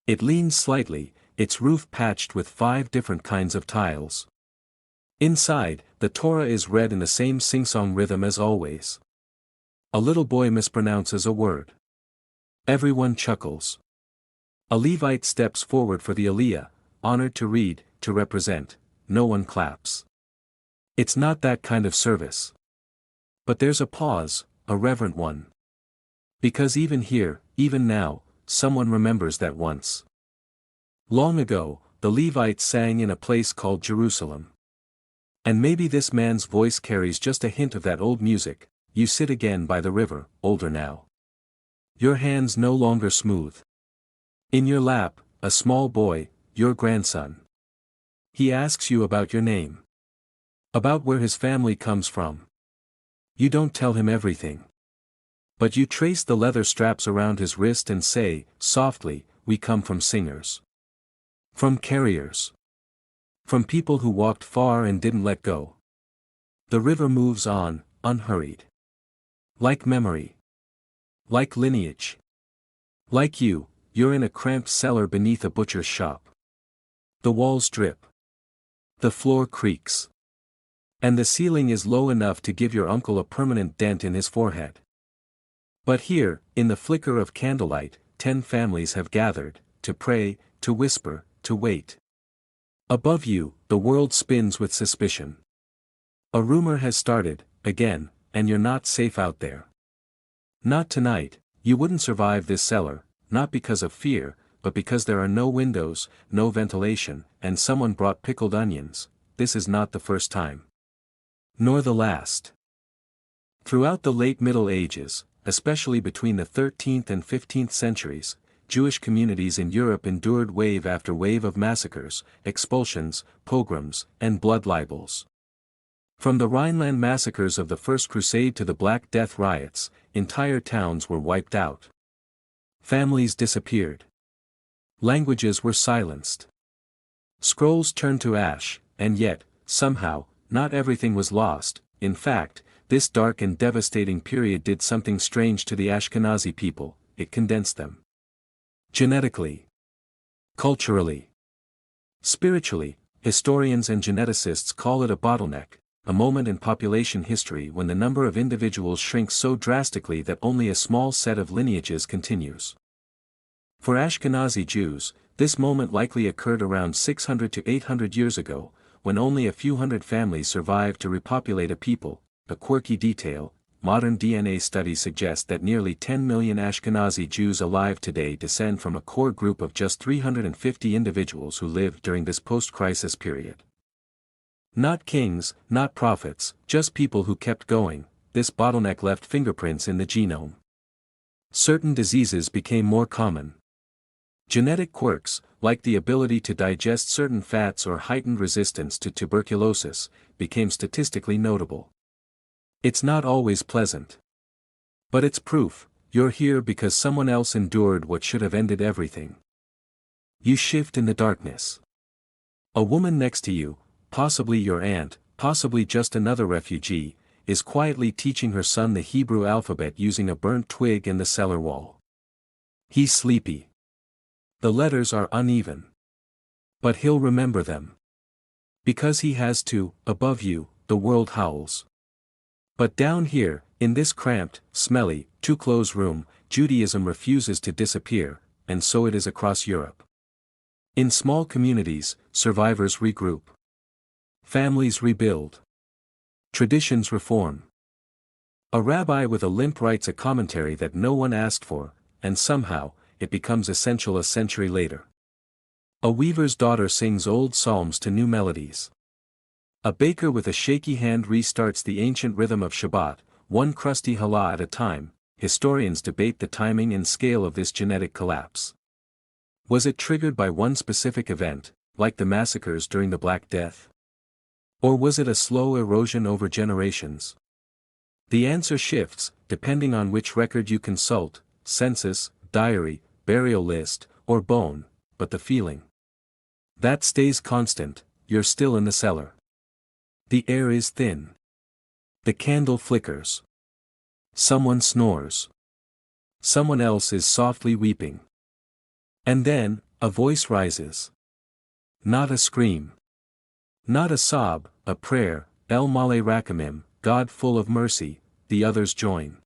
It leans slightly, its roof patched with 5 different kinds of tiles. Inside, the Torah is read in the same sing-song rhythm as always. A little boy mispronounces a word. Everyone chuckles. A Levite steps forward for the Aliyah, honored to read, to represent. No one claps. It's not that kind of service. But there's a pause, a reverent one. Because even here, even now, someone remembers that once. Long ago, the Levites sang in a place called Jerusalem. And maybe this man's voice carries just a hint of that old music. You sit again by the river, older now. Your hands no longer smooth. In your lap, a small boy, your grandson. He asks you about your name. About where his family comes from. You don't tell him everything. But you trace the leather straps around his wrist and say, softly, we come from singers. From carriers. From people who walked far and didn't let go. The river moves on, unhurried. Like memory. Like lineage. Like you, you're in a cramped cellar beneath a butcher's shop. The walls drip. The floor creaks. And the ceiling is low enough to give your uncle a permanent dent in his forehead. But here, in the flicker of candlelight, 10 families have gathered, to pray, to whisper, to wait. Above you, the world spins with suspicion. A rumor has started, again, and you're not safe out there. Not tonight, you wouldn't survive this cellar, not because of fear, but because there are no windows, no ventilation, and someone brought pickled onions. This is not the first time. Nor the last. Throughout the late Middle Ages, especially between the 13th and 15th centuries, Jewish communities in Europe endured wave after wave of massacres, expulsions, pogroms, and blood libels. From the Rhineland massacres of the First Crusade to the Black Death riots, entire towns were wiped out. Families disappeared. Languages were silenced. Scrolls turned to ash, and yet, somehow, not everything was lost. In fact, this dark and devastating period did something strange to the Ashkenazi people. It condensed them. Genetically. Culturally. Spiritually, historians and geneticists call it a bottleneck, a moment in population history when the number of individuals shrinks so drastically that only a small set of lineages continues. For Ashkenazi Jews, this moment likely occurred around 600 to 800 years ago, when only a few hundred families survived to repopulate a people. A quirky detail, modern DNA studies suggest that nearly 10 million Ashkenazi Jews alive today descend from a core group of just 350 individuals who lived during this post-crisis period. Not kings, not prophets, just people who kept going. This bottleneck left fingerprints in the genome. Certain diseases became more common. Genetic quirks, like the ability to digest certain fats or heightened resistance to tuberculosis, became statistically notable. It's not always pleasant. But it's proof, you're here because someone else endured what should have ended everything. You shift in the darkness. A woman next to you, possibly your aunt, possibly just another refugee, is quietly teaching her son the Hebrew alphabet using a burnt twig in the cellar wall. He's sleepy. The letters are uneven. But he'll remember them. Because he has to. Above you, the world howls. But down here, in this cramped, smelly, too-close room, Judaism refuses to disappear, and so it is across Europe. In small communities, survivors regroup. Families rebuild. Traditions reform. A rabbi with a limp writes a commentary that no one asked for, and somehow, it becomes essential a century later. A weaver's daughter sings old psalms to new melodies. A baker with a shaky hand restarts the ancient rhythm of Shabbat, one crusty challah at a time. Historians debate the timing and scale of this genetic collapse. Was it triggered by one specific event, like the massacres during the Black Death? Or was it a slow erosion over generations? The answer shifts, depending on which record you consult, census, diary, burial list, or bone, but the feeling. That stays constant, you're still in the cellar. The air is thin. The candle flickers. Someone snores. Someone else is softly weeping. And then, a voice rises. Not a scream. Not a sob, a prayer, El Male Rakamim, God full of mercy, the others join.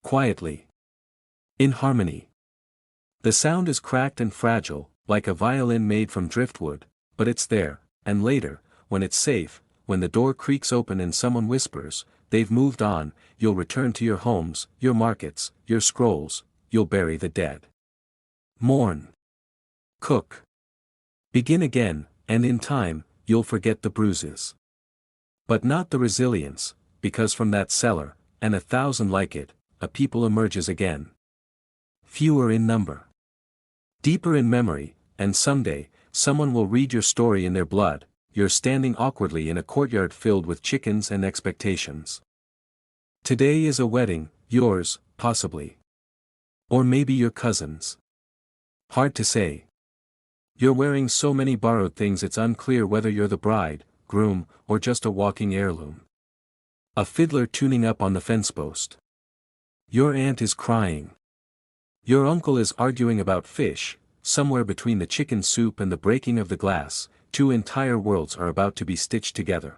Quietly. In harmony. The sound is cracked and fragile, like a violin made from driftwood, but it's there, and later, when it's safe, when the door creaks open and someone whispers, they've moved on, you'll return to your homes, your markets, your scrolls, you'll bury the dead. Mourn. Cook. Begin again, and in time, you'll forget the bruises. But not the resilience, because from that cellar, and 1,000 like it, a people emerges again. Fewer in number. Deeper in memory, and someday, someone will read your story in their blood. You're standing awkwardly in a courtyard filled with chickens and expectations. Today is a wedding, yours, possibly. Or maybe your cousin's. Hard to say. You're wearing so many borrowed things it's unclear whether you're the bride, groom, or just a walking heirloom. A fiddler tuning up on the fence post. Your aunt is crying. Your uncle is arguing about fish. Somewhere between the chicken soup and the breaking of the glass, two entire worlds are about to be stitched together.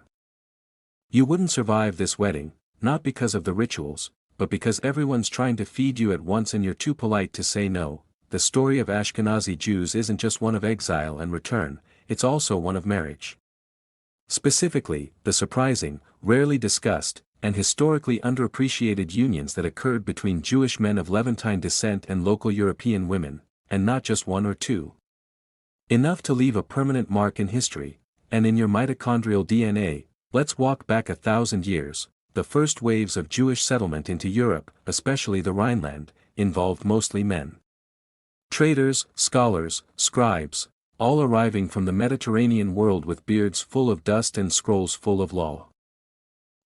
You wouldn't survive this wedding, not because of the rituals, but because everyone's trying to feed you at once and you're too polite to say no. The story of Ashkenazi Jews isn't just one of exile and return, it's also one of marriage. Specifically, the surprising, rarely discussed, and historically underappreciated unions that occurred between Jewish men of Levantine descent and local European women, and not just one or two. Enough to leave a permanent mark in history, and in your mitochondrial DNA. Let's walk back 1,000 years. The first waves of Jewish settlement into Europe, especially the Rhineland, involved mostly men. Traders, scholars, scribes, all arriving from the Mediterranean world with beards full of dust and scrolls full of law.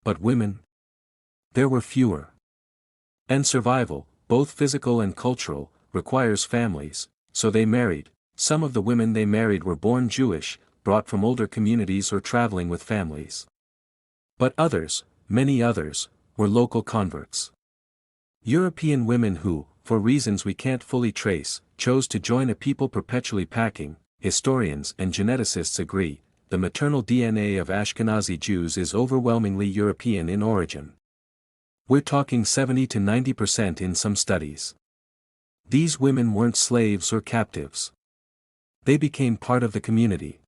But women? There were fewer. And survival, both physical and cultural, requires families, so they married. Some of the women they married were born Jewish, brought from older communities or traveling with families. But others, many others, were local converts. European women who, for reasons we can't fully trace, chose to join a people perpetually packing. Historians and geneticists agree, the maternal DNA of Ashkenazi Jews is overwhelmingly European in origin. We're talking 70 to 90% in some studies. These women weren't slaves or captives. They became part of the community.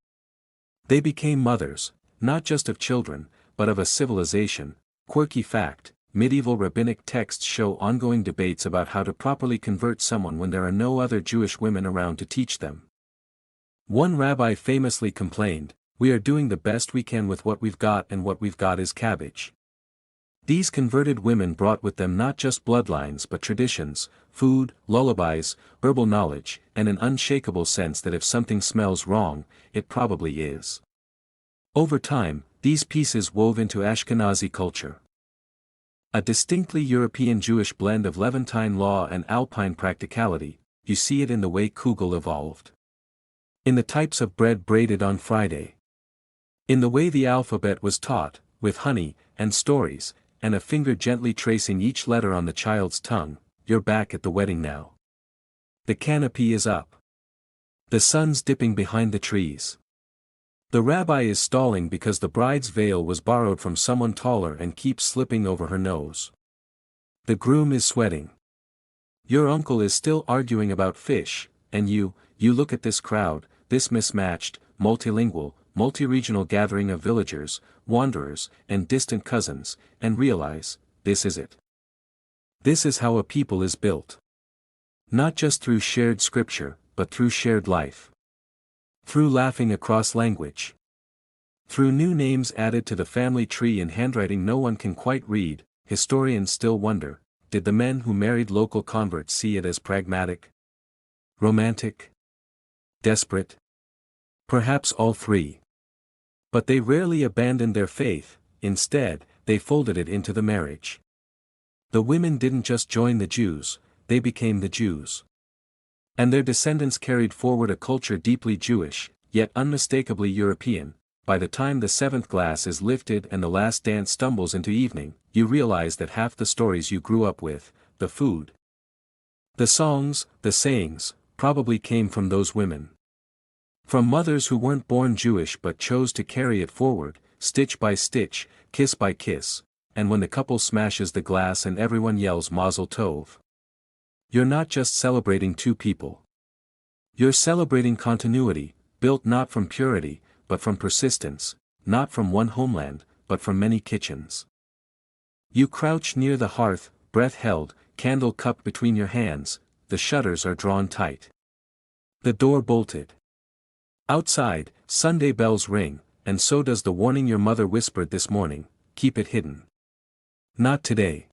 They became mothers, not just of children, but of a civilization. Quirky fact, medieval rabbinic texts show ongoing debates about how to properly convert someone when there are no other Jewish women around to teach them. One rabbi famously complained, "We are doing the best we can with what we've got, and what we've got is cabbage." These converted women brought with them not just bloodlines but traditions, food, lullabies, herbal knowledge, and an unshakable sense that if something smells wrong, it probably is. Over time, these pieces wove into Ashkenazi culture. A distinctly European Jewish blend of Levantine law and Alpine practicality. You see it in the way kugel evolved. In the types of bread braided on Friday. In the way the alphabet was taught, with honey, and stories, and a finger gently tracing each letter on the child's tongue. You're back at the wedding now. The canopy is up. The sun's dipping behind the trees. The rabbi is stalling because the bride's veil was borrowed from someone taller and keeps slipping over her nose. The groom is sweating. Your uncle is still arguing about fish, and you look at this crowd, this mismatched, multilingual, multi-regional gathering of villagers, wanderers, and distant cousins, and realize, this is it. This is how a people is built. Not just through shared scripture, but through shared life. Through laughing across language. Through new names added to the family tree in handwriting no one can quite read. Historians still wonder, did the men who married local converts see it as pragmatic? Romantic? Desperate? Perhaps all three. But they rarely abandoned their faith. Instead, they folded it into the marriage. The women didn't just join the Jews, they became the Jews. And their descendants carried forward a culture deeply Jewish, yet unmistakably European. By the time the seventh glass is lifted and the last dance stumbles into evening, you realize that half the stories you grew up with, the food, the songs, the sayings, probably came from those women. From mothers who weren't born Jewish but chose to carry it forward, stitch by stitch, kiss by kiss, and when the couple smashes the glass and everyone yells Mazel Tov. You're not just celebrating two people. You're celebrating continuity, built not from purity, but from persistence, not from one homeland, but from many kitchens. You crouch near the hearth, breath held, candle cupped between your hands, the shutters are drawn tight. The door bolted. Outside, Sunday bells ring, and so does the warning your mother whispered this morning, keep it hidden. Not today.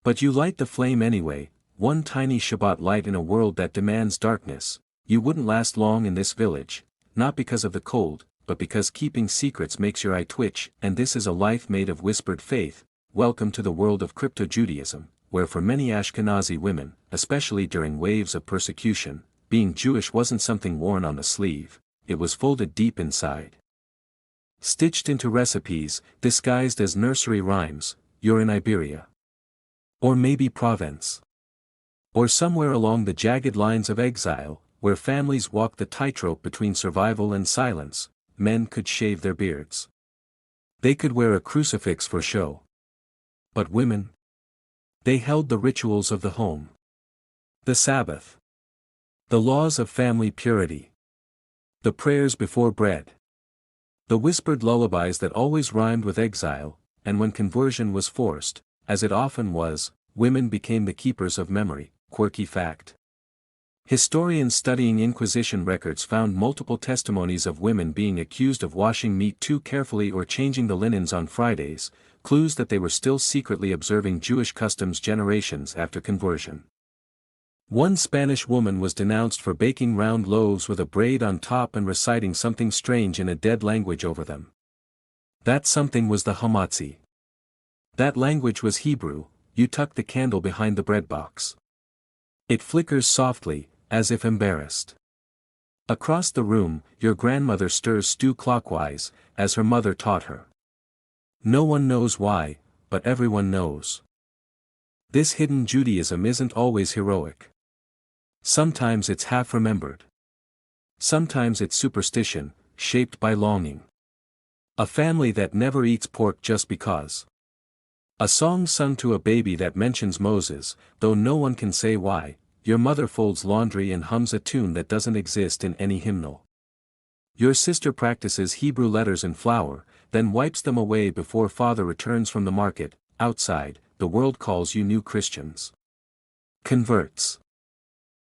But you light the flame anyway, one tiny Shabbat light in a world that demands darkness. You wouldn't last long in this village, not because of the cold, but because keeping secrets makes your eye twitch, and this is a life made of whispered faith. Welcome to the world of crypto-Judaism, where for many Ashkenazi women, especially during waves of persecution, being Jewish wasn't something worn on the sleeve, it was folded deep inside. Stitched into recipes, disguised as nursery rhymes. You're in Iberia. Or maybe Provence. Or somewhere along the jagged lines of exile, where families walk the tightrope between survival and silence. Men could shave their beards. They could wear a crucifix for show. But women? They held the rituals of the home. The Sabbath. The laws of family purity. The prayers before bread. The whispered lullabies that always rhymed with exile, and when conversion was forced, as it often was, women became the keepers of memory. Quirky fact. Historians studying Inquisition records found multiple testimonies of women being accused of washing meat too carefully or changing the linens on Fridays, clues that they were still secretly observing Jewish customs generations after conversion. One Spanish woman was denounced for baking round loaves with a braid on top and reciting something strange in a dead language over them. That something was the hamatzi. That language was Hebrew. You tuck the candle behind the bread box. It flickers softly, as if embarrassed. Across the room, your grandmother stirs stew clockwise, as her mother taught her. No one knows why, but everyone knows. This hidden Judaism isn't always heroic. Sometimes it's half-remembered. Sometimes it's superstition, shaped by longing. A family that never eats pork just because. A song sung to a baby that mentions Moses, though no one can say why. Your mother folds laundry and hums a tune that doesn't exist in any hymnal. Your sister practices Hebrew letters in flour, then wipes them away before father returns from the market. Outside, the world calls you new Christians. Converts.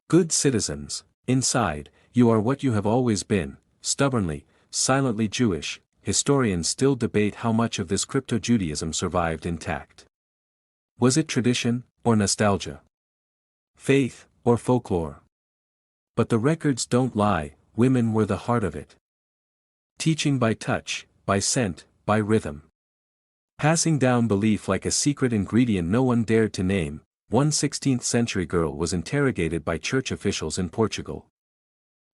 Good citizens, inside, you are what you have always been, stubbornly, silently Jewish. Historians still debate how much of this crypto-Judaism survived intact. Was it tradition, or nostalgia? Faith, or folklore? But the records don't lie, women were the heart of it. Teaching by touch, by scent, by rhythm. Passing down belief like a secret ingredient no one dared to name. One 16th-century girl was interrogated by church officials in Portugal.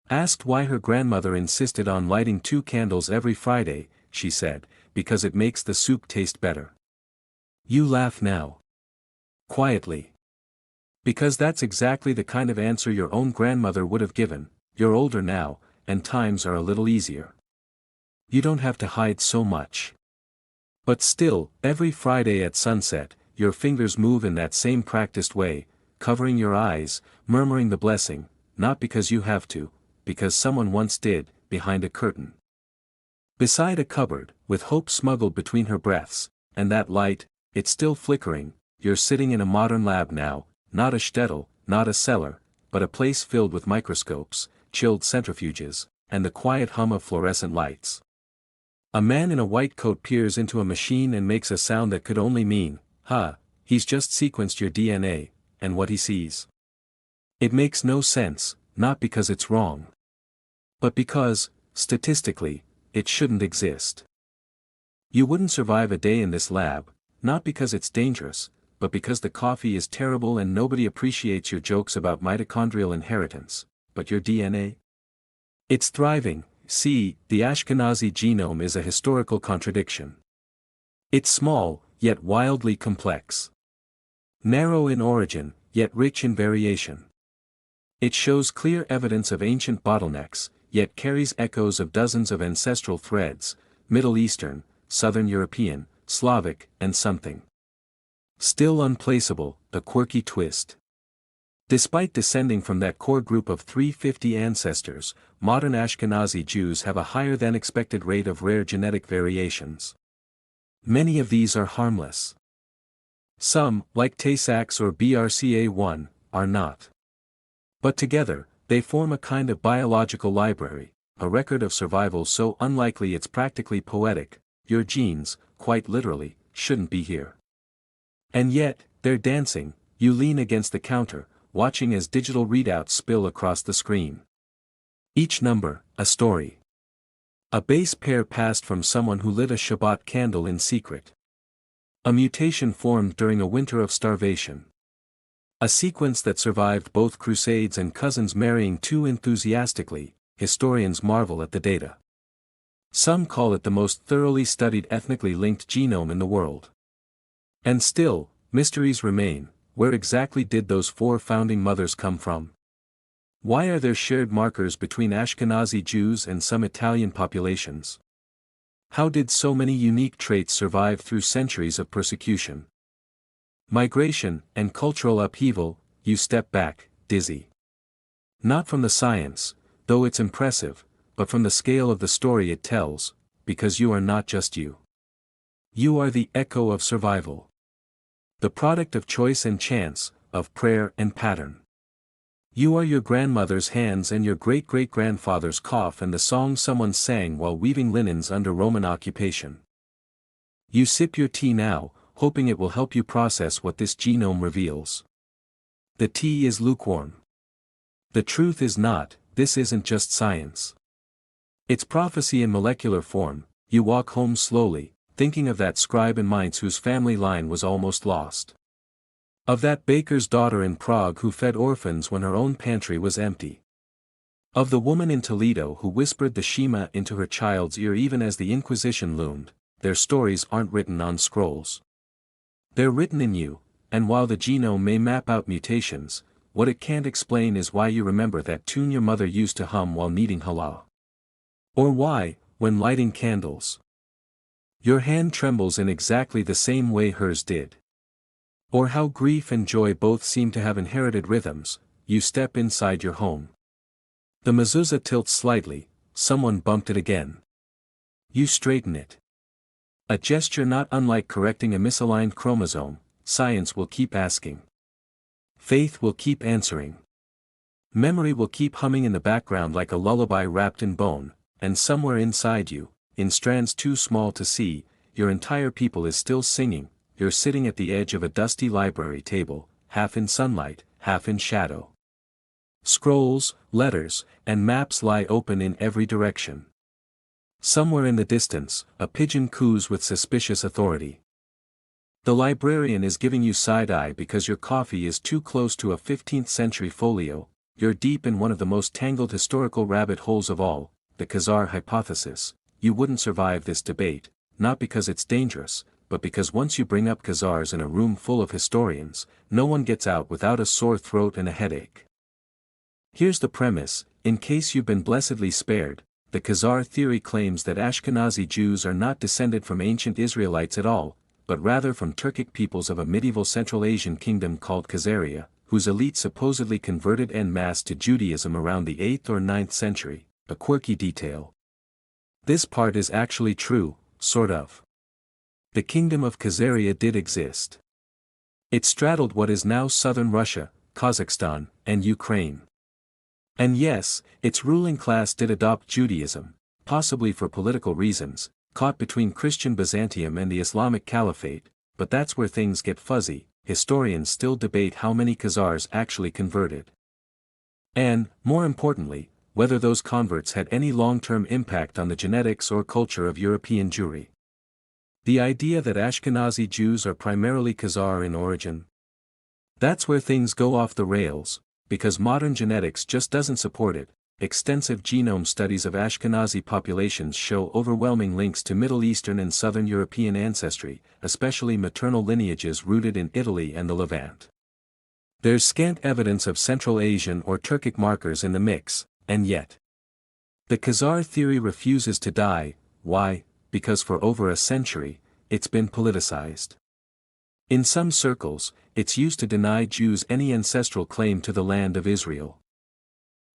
Asked why her grandmother insisted on lighting 2 candles every Friday, she said, because it makes the soup taste better. You laugh now. Quietly. Because that's exactly the kind of answer your own grandmother would have given. You're older now, and times are a little easier. You don't have to hide so much. But still, every Friday at sunset, your fingers move in that same practiced way, covering your eyes, murmuring the blessing, not because you have to, because someone once did, behind a curtain. Beside a cupboard, with hope smuggled between her breaths, and that light, it's still flickering. You're sitting in a modern lab now, not a shtetl, not a cellar, but a place filled with microscopes, chilled centrifuges, and the quiet hum of fluorescent lights. A man in a white coat peers into a machine and makes a sound that could only mean, he's just sequenced your DNA, and what he sees. It makes no sense, not because it's wrong. But because, statistically, it shouldn't exist. You wouldn't survive a day in this lab, not because it's dangerous, but because the coffee is terrible and nobody appreciates your jokes about mitochondrial inheritance, but your DNA? It's thriving. See, the Ashkenazi genome is a historical contradiction. It's small, yet wildly complex. Narrow in origin, yet rich in variation. It shows clear evidence of ancient bottlenecks, yet carries echoes of dozens of ancestral threads, Middle Eastern, Southern European, Slavic, and something still unplaceable, a quirky twist. Despite descending from that core group of 350 ancestors, modern Ashkenazi Jews have a higher than expected rate of rare genetic variations. Many of these are harmless. Some, like Tay-Sachs or BRCA1, are not. But together, they form a kind of biological library, a record of survival so unlikely it's practically poetic. Your genes, quite literally, shouldn't be here. And yet, they're dancing. You lean against the counter, watching as digital readouts spill across the screen. Each number, a story. A base pair passed from someone who lit a Shabbat candle in secret. A mutation formed during a winter of starvation. A sequence that survived both crusades and cousins marrying too enthusiastically. Historians marvel at the data. Some call it the most thoroughly studied ethnically linked genome in the world. And still, mysteries remain. Where exactly did those 4 founding mothers come from? Why are there shared markers between Ashkenazi Jews and some Italian populations? How did so many unique traits survive through centuries of persecution? Migration and cultural upheaval. You step back, dizzy. Not from the science, though it's impressive, but from the scale of the story it tells, because you are not just you. You are the echo of survival. The product of choice and chance, of prayer and pattern. You are your grandmother's hands and your great-great-grandfather's cough and the song someone sang while weaving linens under Roman occupation. You sip your tea now, hoping it will help you process what this genome reveals. The tea is lukewarm. The truth is not, this isn't just science. It's prophecy in molecular form. You walk home slowly, thinking of that scribe in Mainz whose family line was almost lost. Of that baker's daughter in Prague who fed orphans when her own pantry was empty. Of the woman in Toledo who whispered the Shema into her child's ear even as the Inquisition loomed. Their stories aren't written on scrolls. They're written in you, and while the genome may map out mutations, what it can't explain is why you remember that tune your mother used to hum while kneading halal. Or why, when lighting candles, your hand trembles in exactly the same way hers did. Or how grief and joy both seem to have inherited rhythms. You step inside your home. The mezuzah tilts slightly, someone bumped it again. You straighten it. A gesture not unlike correcting a misaligned chromosome. science will keep asking. Faith will keep answering. Memory will keep humming in the background like a lullaby wrapped in bone, and somewhere inside you, in strands too small to see, your entire people is still singing. You're sitting at the edge of a dusty library table, half in sunlight, half in shadow. Scrolls, letters, and maps lie open in every direction. Somewhere in the distance, a pigeon coos with suspicious authority. The librarian is giving you side-eye because your coffee is too close to a 15th century folio. You're deep in one of the most tangled historical rabbit holes of all, the Khazar hypothesis. You wouldn't survive this debate, not because it's dangerous, but because once you bring up Khazars in a room full of historians, no one gets out without a sore throat and a headache. Here's the premise, in case you've been blessedly spared. The Khazar theory claims that Ashkenazi Jews are not descended from ancient Israelites at all, but rather from Turkic peoples of a medieval Central Asian kingdom called Khazaria, whose elite supposedly converted en masse to Judaism around the 8th or 9th century, a quirky detail. This part is actually true, sort of. The kingdom of Khazaria did exist. It straddled what is now southern Russia, Kazakhstan, and Ukraine. And yes, its ruling class did adopt Judaism, possibly for political reasons, caught between Christian Byzantium and the Islamic Caliphate, but that's where things get fuzzy. Historians still debate how many Khazars actually converted. And, more importantly, whether those converts had any long-term impact on the genetics or culture of European Jewry. The idea that Ashkenazi Jews are primarily Khazar in origin. That's where things go off the rails, because modern genetics just doesn't support it. Extensive genome studies of Ashkenazi populations show overwhelming links to Middle Eastern and Southern European ancestry, especially maternal lineages rooted in Italy and the Levant. There's scant evidence of Central Asian or Turkic markers in the mix, and yet the Khazar theory refuses to die. Why? Because for over a century, it's been politicized. In some circles, it's used to deny Jews any ancestral claim to the land of Israel.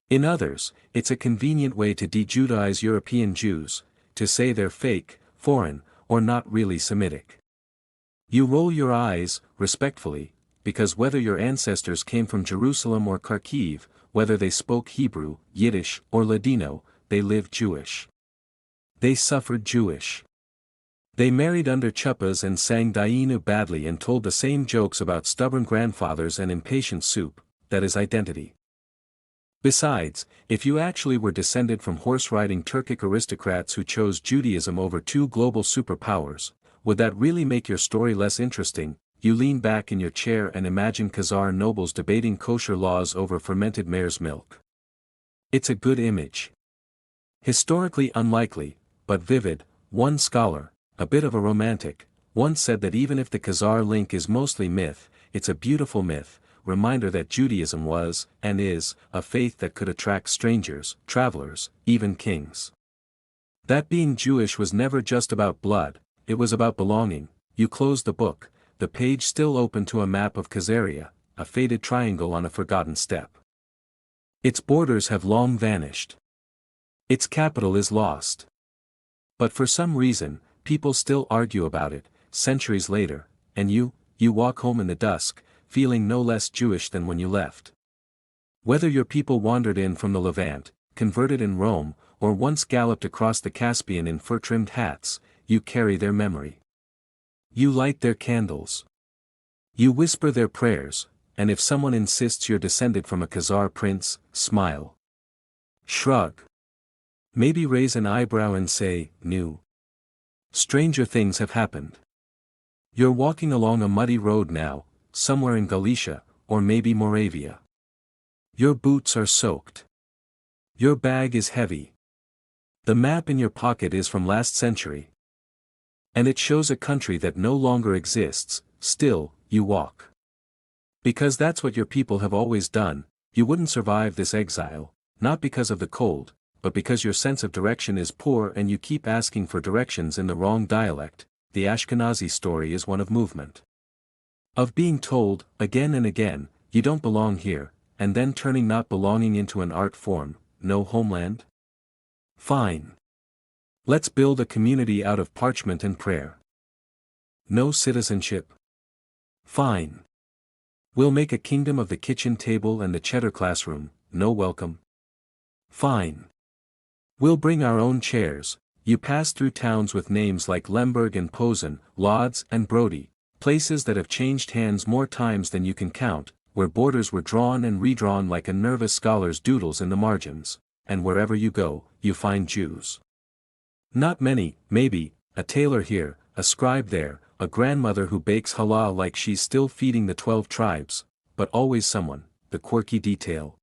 In others, it's a convenient way to de-Judaize European Jews, to say they're fake, foreign, or not really Semitic. You roll your eyes, respectfully, because whether your ancestors came from Jerusalem or Kharkiv, whether they spoke Hebrew, Yiddish, or Ladino, they lived Jewish. They suffered Jewish. They married under chuppas and sang Dayenu badly and told the same jokes about stubborn grandfathers and impatient soup. That is identity. Besides, if you actually were descended from horse-riding Turkic aristocrats who chose Judaism over two global superpowers, would that really make your story less interesting? You lean back in your chair and imagine Khazar nobles debating kosher laws over fermented mare's milk. It's a good image. Historically unlikely, but vivid. One scholar, a bit of a romantic, once said that even if the Khazar link is mostly myth, it's a beautiful myth, reminder that Judaism was, and is, a faith that could attract strangers, travelers, even kings. That being Jewish was never just about blood, it was about belonging. You close the book, the page still open to a map of Khazaria, a faded triangle on a forgotten steppe. Its borders have long vanished. Its capital is lost. But for some reason, people still argue about it, centuries later, and you walk home in the dusk, feeling no less Jewish than when you left. Whether your people wandered in from the Levant, converted in Rome, or once galloped across the Caspian in fur-trimmed hats, you carry their memory. You light their candles. You whisper their prayers, and if someone insists you're descended from a Khazar prince, smile. Shrug. Maybe raise an eyebrow and say, "New." Stranger things have happened. You're walking along a muddy road now, somewhere in Galicia, or maybe Moravia. Your boots are soaked. Your bag is heavy. The map in your pocket is from last century. And it shows a country that no longer exists. Still, you walk. Because that's what your people have always done. You wouldn't survive this exile, not because of the cold, but because your sense of direction is poor and you keep asking for directions in the wrong dialect. The Ashkenazi story is one of movement. Of being told, again and again, you don't belong here, and then turning not belonging into an art form. No homeland? Fine. Let's build a community out of parchment and prayer. No citizenship? Fine. We'll make a kingdom of the kitchen table and the cheddar classroom, no welcome. Fine. We'll bring our own chairs. You pass through towns with names like Lemberg and Posen, Lodz and Brody, places that have changed hands more times than you can count, where borders were drawn and redrawn like a nervous scholar's doodles in the margins, and wherever you go, you find Jews. Not many, maybe, a tailor here, a scribe there, a grandmother who bakes halal like she's still feeding the 12 tribes, but always someone, the quirky detail.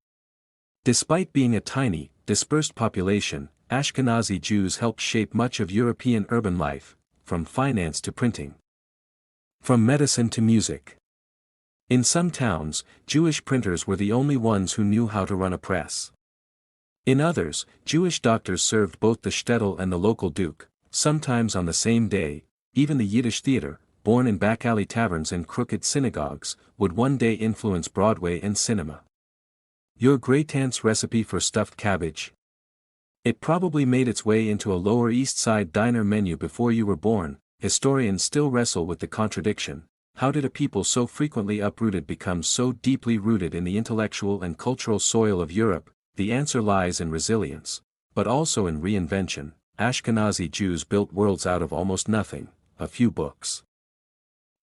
Despite being a tiny, dispersed population, Ashkenazi Jews helped shape much of European urban life, from finance to printing. From medicine to music. In some towns, Jewish printers were the only ones who knew how to run a press. In others, Jewish doctors served both the shtetl and the local duke, sometimes on the same day. Even the Yiddish theater, born in back-alley taverns and crooked synagogues, would one day influence Broadway and cinema. Your great-aunt's recipe for stuffed cabbage? It probably made its way into a Lower East Side diner menu before you were born. Historians still wrestle with the contradiction. How did a people so frequently uprooted become so deeply rooted in the intellectual and cultural soil of Europe? The answer lies in resilience, but also in reinvention. Ashkenazi Jews built worlds out of almost nothing, a few books.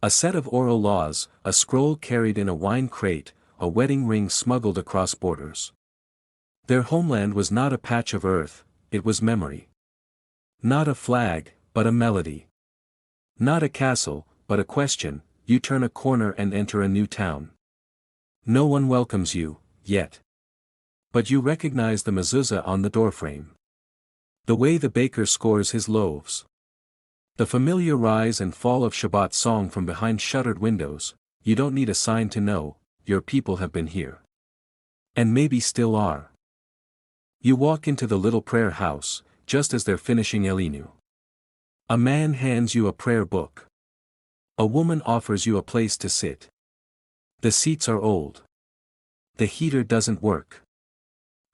A set of oral laws, a scroll carried in a wine crate, a wedding ring smuggled across borders. Their homeland was not a patch of earth, it was memory. Not a flag, but a melody. Not a castle, but a question. You turn a corner and enter a new town. No one welcomes you, yet. But you recognize the mezuzah on the doorframe. The way the baker scores his loaves. The familiar rise and fall of Shabbat song from behind shuttered windows. You don't need a sign to know, your people have been here. And maybe still are. You walk into the little prayer house, just as they're finishing Elinu. A man hands you a prayer book. A woman offers you a place to sit. The seats are old. The heater doesn't work.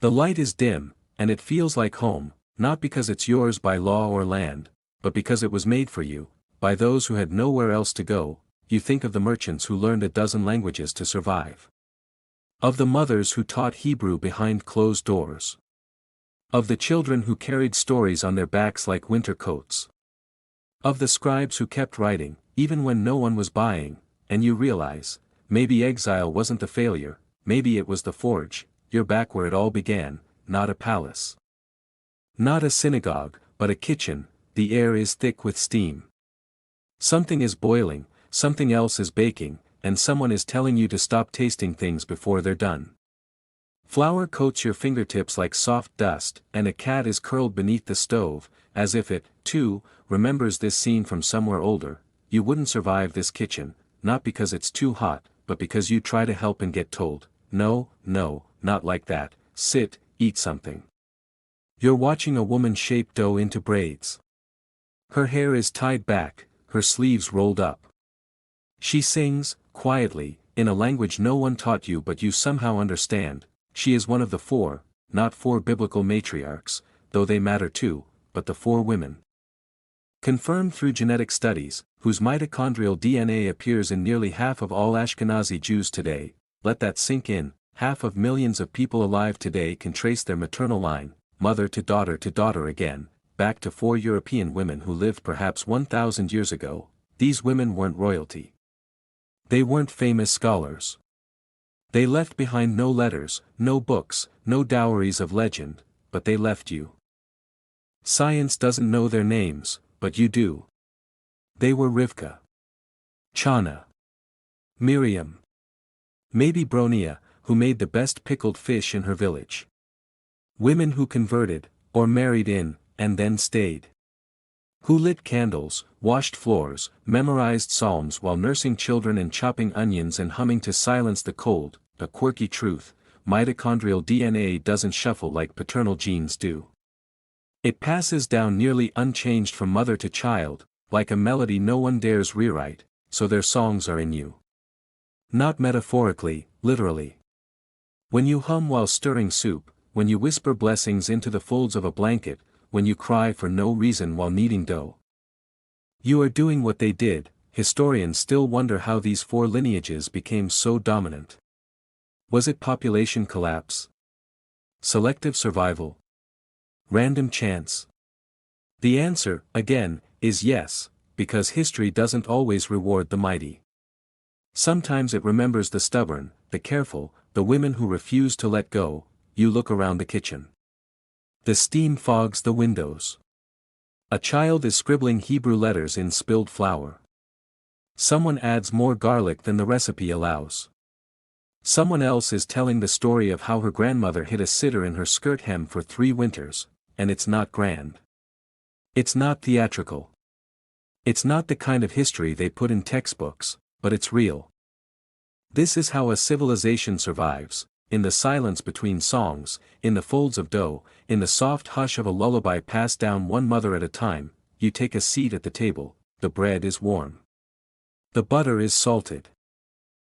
The light is dim, and it feels like home, not because it's yours by law or land, but because it was made for you, by those who had nowhere else to go. You think of the merchants who learned a dozen languages to survive. Of the mothers who taught Hebrew behind closed doors. Of the children who carried stories on their backs like winter coats. Of the scribes who kept writing, even when no one was buying, and you realize, maybe exile wasn't the failure, maybe it was the forge. You're back where it all began, not a palace. Not a synagogue, but a kitchen. The air is thick with steam. Something is boiling, something else is baking, and someone is telling you to stop tasting things before they're done. Flour coats your fingertips like soft dust, and a cat is curled beneath the stove, as if it, too, remembers this scene from somewhere older. You wouldn't survive this kitchen, not because it's too hot, but because you try to help and get told, no, no, not like that, sit, eat something. You're watching a woman shape dough into braids. Her hair is tied back, her sleeves rolled up. She sings, quietly, in a language no one taught you but you somehow understand. She is one of the four, not four biblical matriarchs, though they matter too, but the four women. Confirmed through genetic studies, whose mitochondrial DNA appears in nearly half of all Ashkenazi Jews today. Let that sink in. Half of millions of people alive today can trace their maternal line, mother to daughter again, back to four European women who lived perhaps 1,000 years ago. These women weren't royalty. They weren't famous scholars. They left behind no letters, no books, no dowries of legend, but they left you. Science doesn't know their names, but you do. They were Rivka, Chana, Miriam, maybe Bronia, who made the best pickled fish in her village. Women who converted, or married in, and then stayed. Who lit candles, washed floors, memorized psalms while nursing children and chopping onions and humming to silence the cold. A quirky truth, mitochondrial DNA doesn't shuffle like paternal genes do. It passes down nearly unchanged from mother to child, like a melody no one dares rewrite, so their songs are in you. Not metaphorically, literally. When you hum while stirring soup, when you whisper blessings into the folds of a blanket, when you cry for no reason while kneading dough. You are doing what they did. historians still wonder how these four lineages became so dominant. Was it population collapse? Selective survival? Random chance? The answer, again, is yes, because history doesn't always reward the mighty. Sometimes it remembers the stubborn, the careful, the women who refuse to let go. You look around the kitchen. The steam fogs the windows. A child is scribbling Hebrew letters in spilled flour. Someone adds more garlic than the recipe allows. Someone else is telling the story of how her grandmother hid a sitter in her skirt hem for 3 winters, and it's not grand. It's not theatrical. It's not the kind of history they put in textbooks, but it's real. This is how a civilization survives, in the silence between songs, in the folds of dough, in the soft hush of a lullaby passed down one mother at a time. You take a seat at the table, the bread is warm. The butter is salted.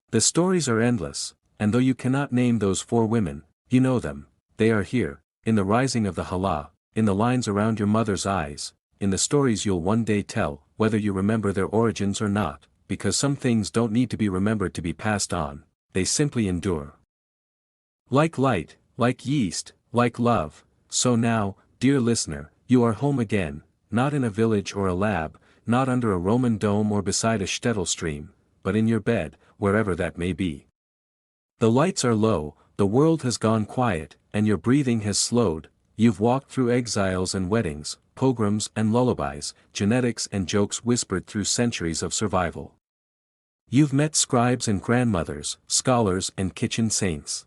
The stories are endless, and though you cannot name those 4 women, you know them. They are here, in the rising of the Hallah, in the lines around your mother's eyes, in the stories you'll one day tell, whether you remember their origins or not, because some things don't need to be remembered to be passed on, they simply endure. Like light, like yeast, like love, so now, dear listener, you are home again, not in a village or a lab, not under a Roman dome or beside a shtetl stream, but in your bed, wherever that may be. The lights are low, the world has gone quiet, and your breathing has slowed. You've walked through exiles and weddings, pogroms and lullabies, genetics and jokes whispered through centuries of survival. You've met scribes and grandmothers, scholars and kitchen saints.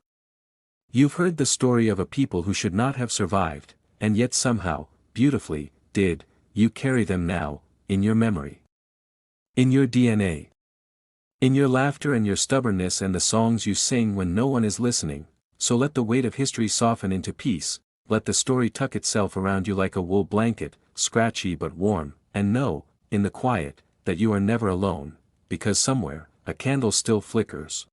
You've heard the story of a people who should not have survived, and yet somehow, beautifully, did. You carry them now, in your memory. In your DNA. In your laughter and your stubbornness and the songs you sing when no one is listening. So let the weight of history soften into peace, let the story tuck itself around you like a wool blanket, scratchy but warm, and know, in the quiet, that you are never alone, because somewhere, a candle still flickers.